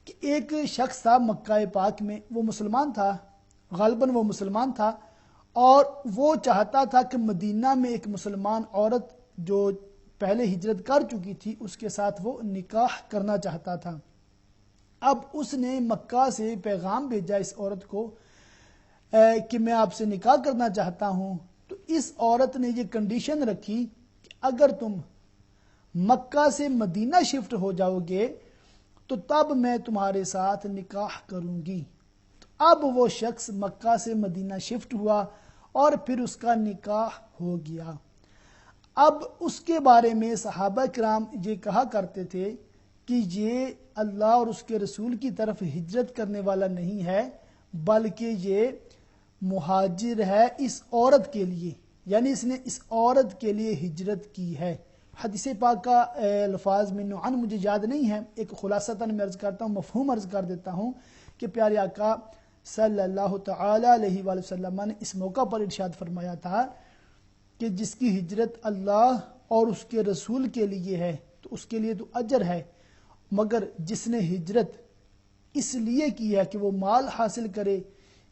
کہ ایک شخص تھا مکہ پاک میں، وہ مسلمان تھا، غالباً وہ مسلمان تھا، اور وہ چاہتا تھا کہ مدینہ میں ایک مسلمان عورت جو پہلے ہجرت کر چکی تھی اس کے ساتھ وہ نکاح کرنا چاہتا تھا۔ اب اس نے مکہ سے پیغام بھیجا اس عورت کو کہ میں آپ سے نکاح کرنا چاہتا ہوں، تو اس عورت نے یہ کنڈیشن رکھی کہ اگر تم مکہ سے مدینہ شفٹ ہو جاؤ گے تو تب میں تمہارے ساتھ نکاح کروں گی۔ تو اب وہ شخص مکہ سے مدینہ شفٹ ہوا اور پھر اس کا نکاح ہو گیا۔ اب اس کے بارے میں صحابہ کرام یہ کہا کرتے تھے کہ یہ اللہ اور اس کے رسول کی طرف ہجرت کرنے والا نہیں ہے بلکہ یہ مہاجر ہے اس عورت کے لیے، یعنی اس نے اس عورت کے لیے ہجرت کی ہے۔ حدیث پاک کا الفاظ میں نوعاً مجھے یاد نہیں ہے، ایک خلاصتاً میں عرض کرتا ہوں، مفہوم عرض کر دیتا ہوں کہ پیارے آقا صلی اللہ تعالی علیہ وآلہ وسلم نے اس موقع پر ارشاد فرمایا تھا کہ جس کی ہجرت اللہ اور اس کے رسول کے لیے ہے تو اس کے لیے تو اجر ہے، مگر جس نے ہجرت اس لیے کی ہے کہ وہ مال حاصل کرے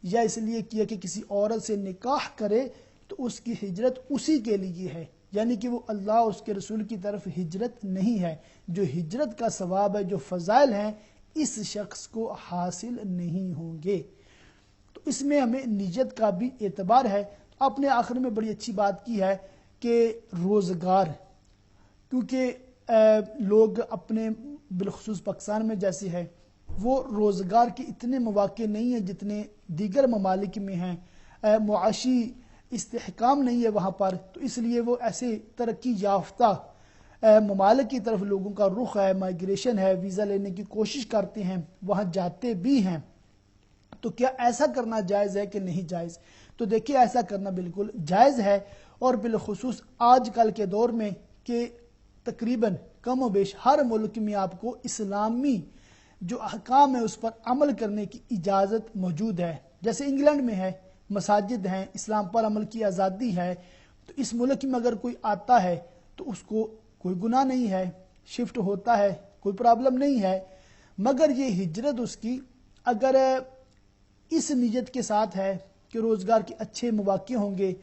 یا اس لیے کیا کہ کسی عورت سے نکاح کرے تو اس کی ہجرت اسی کے لیے ہے، یعنی کہ وہ اللہ اور اس کے رسول کی طرف ہجرت نہیں ہے۔ جو ہجرت کا ثواب ہے، جو فضائل ہیں، اس شخص کو حاصل نہیں ہوں گے۔ تو اس میں ہمیں نیت کا بھی اعتبار ہے۔ آپ نے آخر میں بڑی اچھی بات کی ہے کہ روزگار، کیونکہ لوگ اپنے بالخصوص پاکستان میں جیسے ہے وہ روزگار کے اتنے مواقع نہیں ہیں جتنے دیگر ممالک میں ہیں، معاشی استحکام نہیں ہے وہاں پر، تو اس لیے وہ ایسے ترقی یافتہ ممالک کی طرف لوگوں کا رخ ہے، مائیگریشن ہے، ویزا لینے کی کوشش کرتے ہیں، وہاں جاتے بھی ہیں۔ تو کیا ایسا کرنا جائز ہے کہ نہیں جائز؟ تو دیکھیے ایسا کرنا بالکل جائز ہے، اور بالخصوص آج کل کے دور میں کہ تقریباً کم و بیش ہر ملک میں آپ کو اسلامی جو احکام ہے اس پر عمل کرنے کی اجازت موجود ہے۔ جیسے انگلینڈ میں ہے، مساجد ہیں، اسلام پر عمل کی آزادی ہے، تو اس ملک میں اگر کوئی آتا ہے تو اس کو کوئی گناہ نہیں ہے، شفٹ ہوتا ہے، کوئی پرابلم نہیں ہے، مگر یہ ہجرت اس کی اگر اس نیت کے ساتھ ہے کہ روزگار کے اچھے مواقع ہوں گے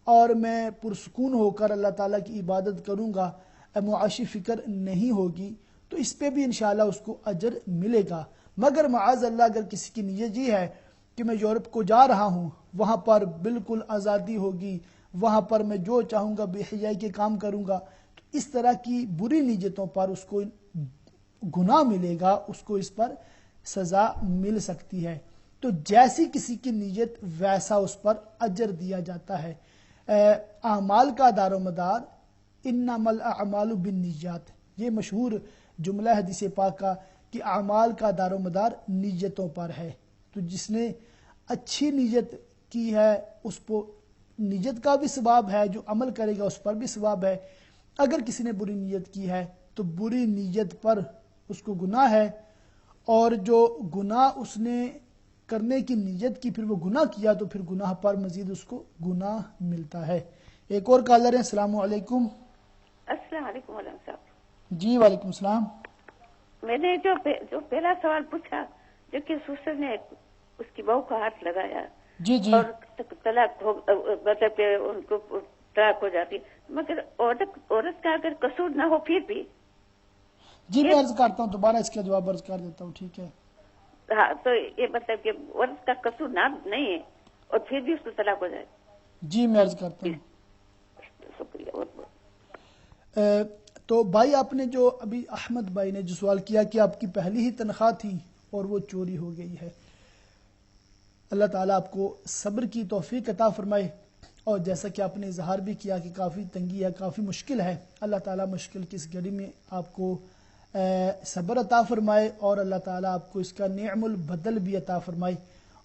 اور میں پرسکون ہو کر اللہ تعالیٰ کی عبادت کروں گا، معاشی فکر نہیں ہوگی، تو اس پہ بھی انشاءاللہ اس کو اجر ملے گا۔ مگر معاذ اللہ اگر کسی کی نیت یہ ہے کہ میں یورپ کو جا رہا ہوں، وہاں پر بالکل آزادی ہوگی، وہاں پر میں جو چاہوں گا بے حیائی کے کام کروں گا، تو اس طرح کی بری نیتوں پر اس کو گناہ ملے گا، اس کو اس پر سزا مل سکتی ہے۔ تو جیسی کسی کی نیت ویسا اس پر اجر دیا جاتا ہے۔ اعمال کا دار و مدار انما الاعمال بالنیات، یہ مشہور جملہ حدیث پاک کا کہ اعمال کا دار و مدار نیتوں پر ہے۔ تو جس نے اچھی نیت کی ہے اس کو نیت کا بھی ثواب ہے، جو عمل کرے گا اس پر بھی ثواب ہے۔ اگر کسی نے بری نیت کی ہے تو بری نیت پر اس کو گناہ ہے، اور جو گناہ اس نے کرنے کی نیت کی پھر وہ گناہ کیا تو پھر گناہ پر مزید اس کو گناہ ملتا ہے۔ ایک اور کالر ہے، السلام علیکم۔ السلام علیکم مولانا صاحب۔ جی وعلیکم السلام۔ میں نے جو پہلا سوال پوچھا جو کہ سسر نے اس کی بہو کا ہاتھ لگایا جی جی، اور طلاق مطلب کہ ان کو طلاق ہو جاتی، مگر عورت کا اگر قصور نہ ہو پھر بھی جی میں عرض کرتا ہوں، دوبارہ اس کا جواب عرض کر دیتا ہوں، ٹھیک ہے؟ ہاں، تو یہ مطلب کہ عورت کا قصور نہ نہیں ہے اور پھر بھی اس کو طلاق ہو جائے۔ جی میں عرض کرتا ہوں۔ شکریہ بہت بہت۔ تو بھائی آپ نے جو ابھی احمد بھائی نے جو سوال کیا کہ آپ کی پہلی ہی تنخواہ تھی اور وہ چوری ہو گئی ہے، اللہ تعالیٰ آپ کو صبر کی توفیق عطا فرمائے، اور جیسا کہ آپ نے اظہار بھی کیا کہ کافی تنگی ہے، کافی مشکل ہے، اللہ تعالیٰ مشکل کی اس گھڑی میں آپ کو صبر عطا فرمائے، اور اللہ تعالیٰ آپ کو اس کا نعم البدل بھی عطا فرمائے،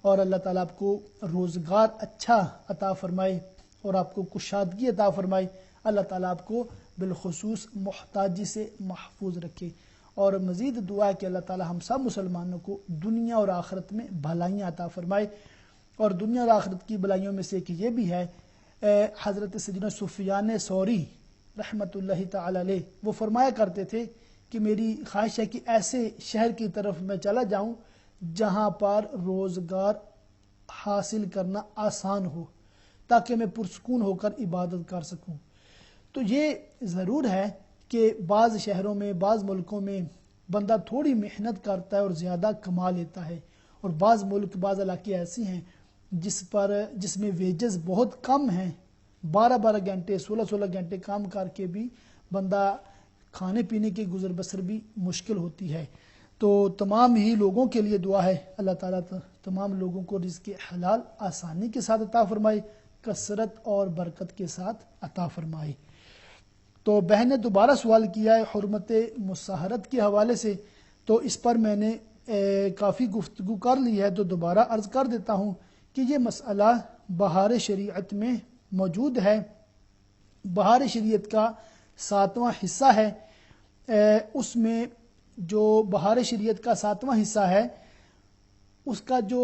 اور اللہ تعالیٰ آپ کو روزگار اچھا عطا فرمائے اور آپ کو کشادگی عطا فرمائے، اللہ تعالیٰ آپ کو بالخصوص محتاجی سے محفوظ رکھے، اور مزید دعا ہے کہ اللہ تعالیٰ ہم سب مسلمانوں کو دنیا اور آخرت میں بھلائیاں عطا فرمائے، اور دنیا اور آخرت کی بھلائیوں میں سے ایک یہ بھی ہے، حضرت سیدنا سفیان ثوری رحمۃ اللہ تعالی علیہ وہ فرمایا کرتے تھے کہ میری خواہش ہے کہ ایسے شہر کی طرف میں چلا جاؤں جہاں پر روزگار حاصل کرنا آسان ہو، تاکہ میں پرسکون ہو کر عبادت کر سکوں۔ تو یہ ضرور ہے کہ بعض شہروں میں، بعض ملکوں میں بندہ تھوڑی محنت کرتا ہے اور زیادہ کما لیتا ہے، اور بعض ملک، بعض علاقے ایسی ہیں جس میں ویجز بہت کم ہیں، 12 گھنٹے 16 گھنٹے کام کر کے بھی بندہ کھانے پینے کی گزر بسر بھی مشکل ہوتی ہے۔ تو تمام ہی لوگوں کے لیے دعا ہے اللہ تعالیٰ تمام لوگوں کو رزق حلال آسانی کے ساتھ عطا فرمائے، کثرت اور برکت کے ساتھ عطا فرمائے۔ تو بہن نے دوبارہ سوال کیا ہے حرمت مساہرت کے حوالے سے، تو اس پر میں نے کافی گفتگو کر لی ہے، تو دوبارہ عرض کر دیتا ہوں کہ یہ مسئلہ بہار شریعت میں موجود ہے۔ بہار شریعت کا 7واں حصہ ہے، اس میں جو بہار شریعت کا 7واں حصہ ہے اس کا جو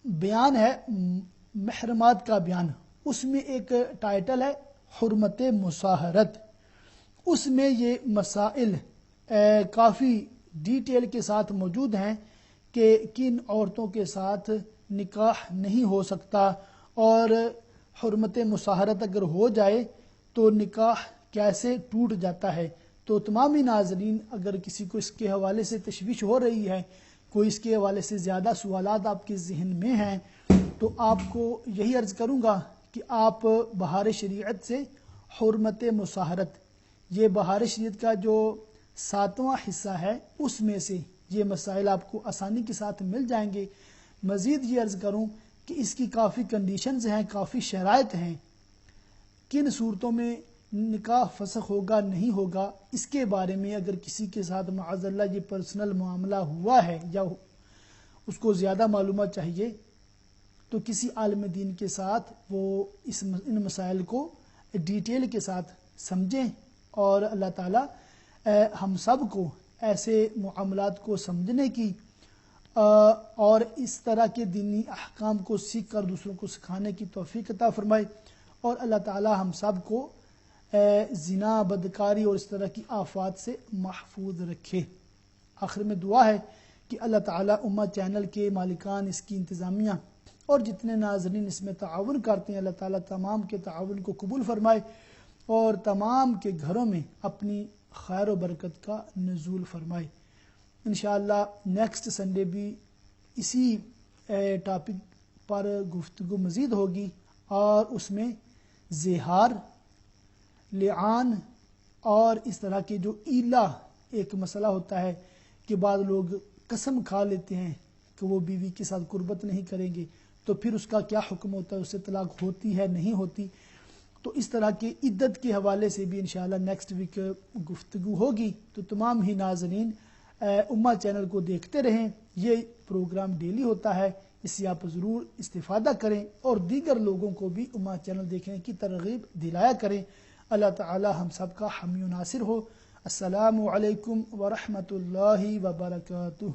بیان ہے محرمات کا بیان، اس میں ایک ٹائٹل ہے حرمت مساہرت، اس میں یہ مسائل کافی ڈیٹیل کے ساتھ موجود ہیں کہ کن عورتوں کے ساتھ نکاح نہیں ہو سکتا، اور حرمت مساہرت اگر ہو جائے تو نکاح کیسے ٹوٹ جاتا ہے۔ تو تمام ہی ناظرین اگر کسی کو اس کے حوالے سے تشویش ہو رہی ہے، کوئی اس کے حوالے سے زیادہ سوالات آپ کے ذہن میں ہیں، تو آپ کو یہی عرض کروں گا کہ آپ بہار شریعت سے حرمت مساہرت، یہ بہار شریعت کا جو 7واں حصہ ہے اس میں سے یہ مسائل آپ کو آسانی کے ساتھ مل جائیں گے۔ مزید یہ عرض کروں کہ اس کی کافی کنڈیشنز ہیں، کافی شرائط ہیں، کن صورتوں میں نکاح فسخ ہوگا نہیں ہوگا، اس کے بارے میں اگر کسی کے ساتھ معاذ اللہ یہ پرسنل معاملہ ہوا ہے یا اس کو زیادہ معلومات چاہیے تو کسی عالم دین کے ساتھ وہ ان مسائل کو ڈیٹیل کے ساتھ سمجھیں، اور اللہ تعالی ہم سب کو ایسے معاملات کو سمجھنے کی اور اس طرح کے دینی احکام کو سیکھ کر دوسروں کو سکھانے کی توفیق عطا فرمائے، اور اللہ تعالی ہم سب کو زنا، بدکاری اور اس طرح کی آفات سے محفوظ رکھے۔ آخر میں دعا ہے کہ اللہ تعالی امہ چینل کے مالکان، اس کی انتظامیہ اور جتنے ناظرین اس میں تعاون کرتے ہیں، اللہ تعالی تمام کے تعاون کو قبول فرمائے اور تمام کے گھروں میں اپنی خیر و برکت کا نزول فرمائے۔ انشاءاللہ نیکسٹ سنڈے بھی اسی ٹاپک پر گفتگو مزید ہوگی، اور اس میں زہار، لعان اور اس طرح کے جو ایلا ایک مسئلہ ہوتا ہے کہ بعض لوگ قسم کھا لیتے ہیں کہ وہ بیوی کے ساتھ قربت نہیں کریں گے، تو پھر اس کا کیا حکم ہوتا ہے، اس سے طلاق ہوتی ہے نہیں ہوتی، تو اس طرح کے عدت کے حوالے سے بھی انشاءاللہ نیکسٹ ویک گفتگو ہوگی۔ تو تمام ہی ناظرین امہ چینل کو دیکھتے رہیں، یہ پروگرام ڈیلی ہوتا ہے، اس سے آپ ضرور استفادہ کریں اور دیگر لوگوں کو بھی امہ چینل دیکھنے کی ترغیب دلایا کریں۔ اللہ تعالی ہم سب کا حامی و ناصر ہو۔ السلام علیکم ورحمۃ اللہ وبرکاتہ۔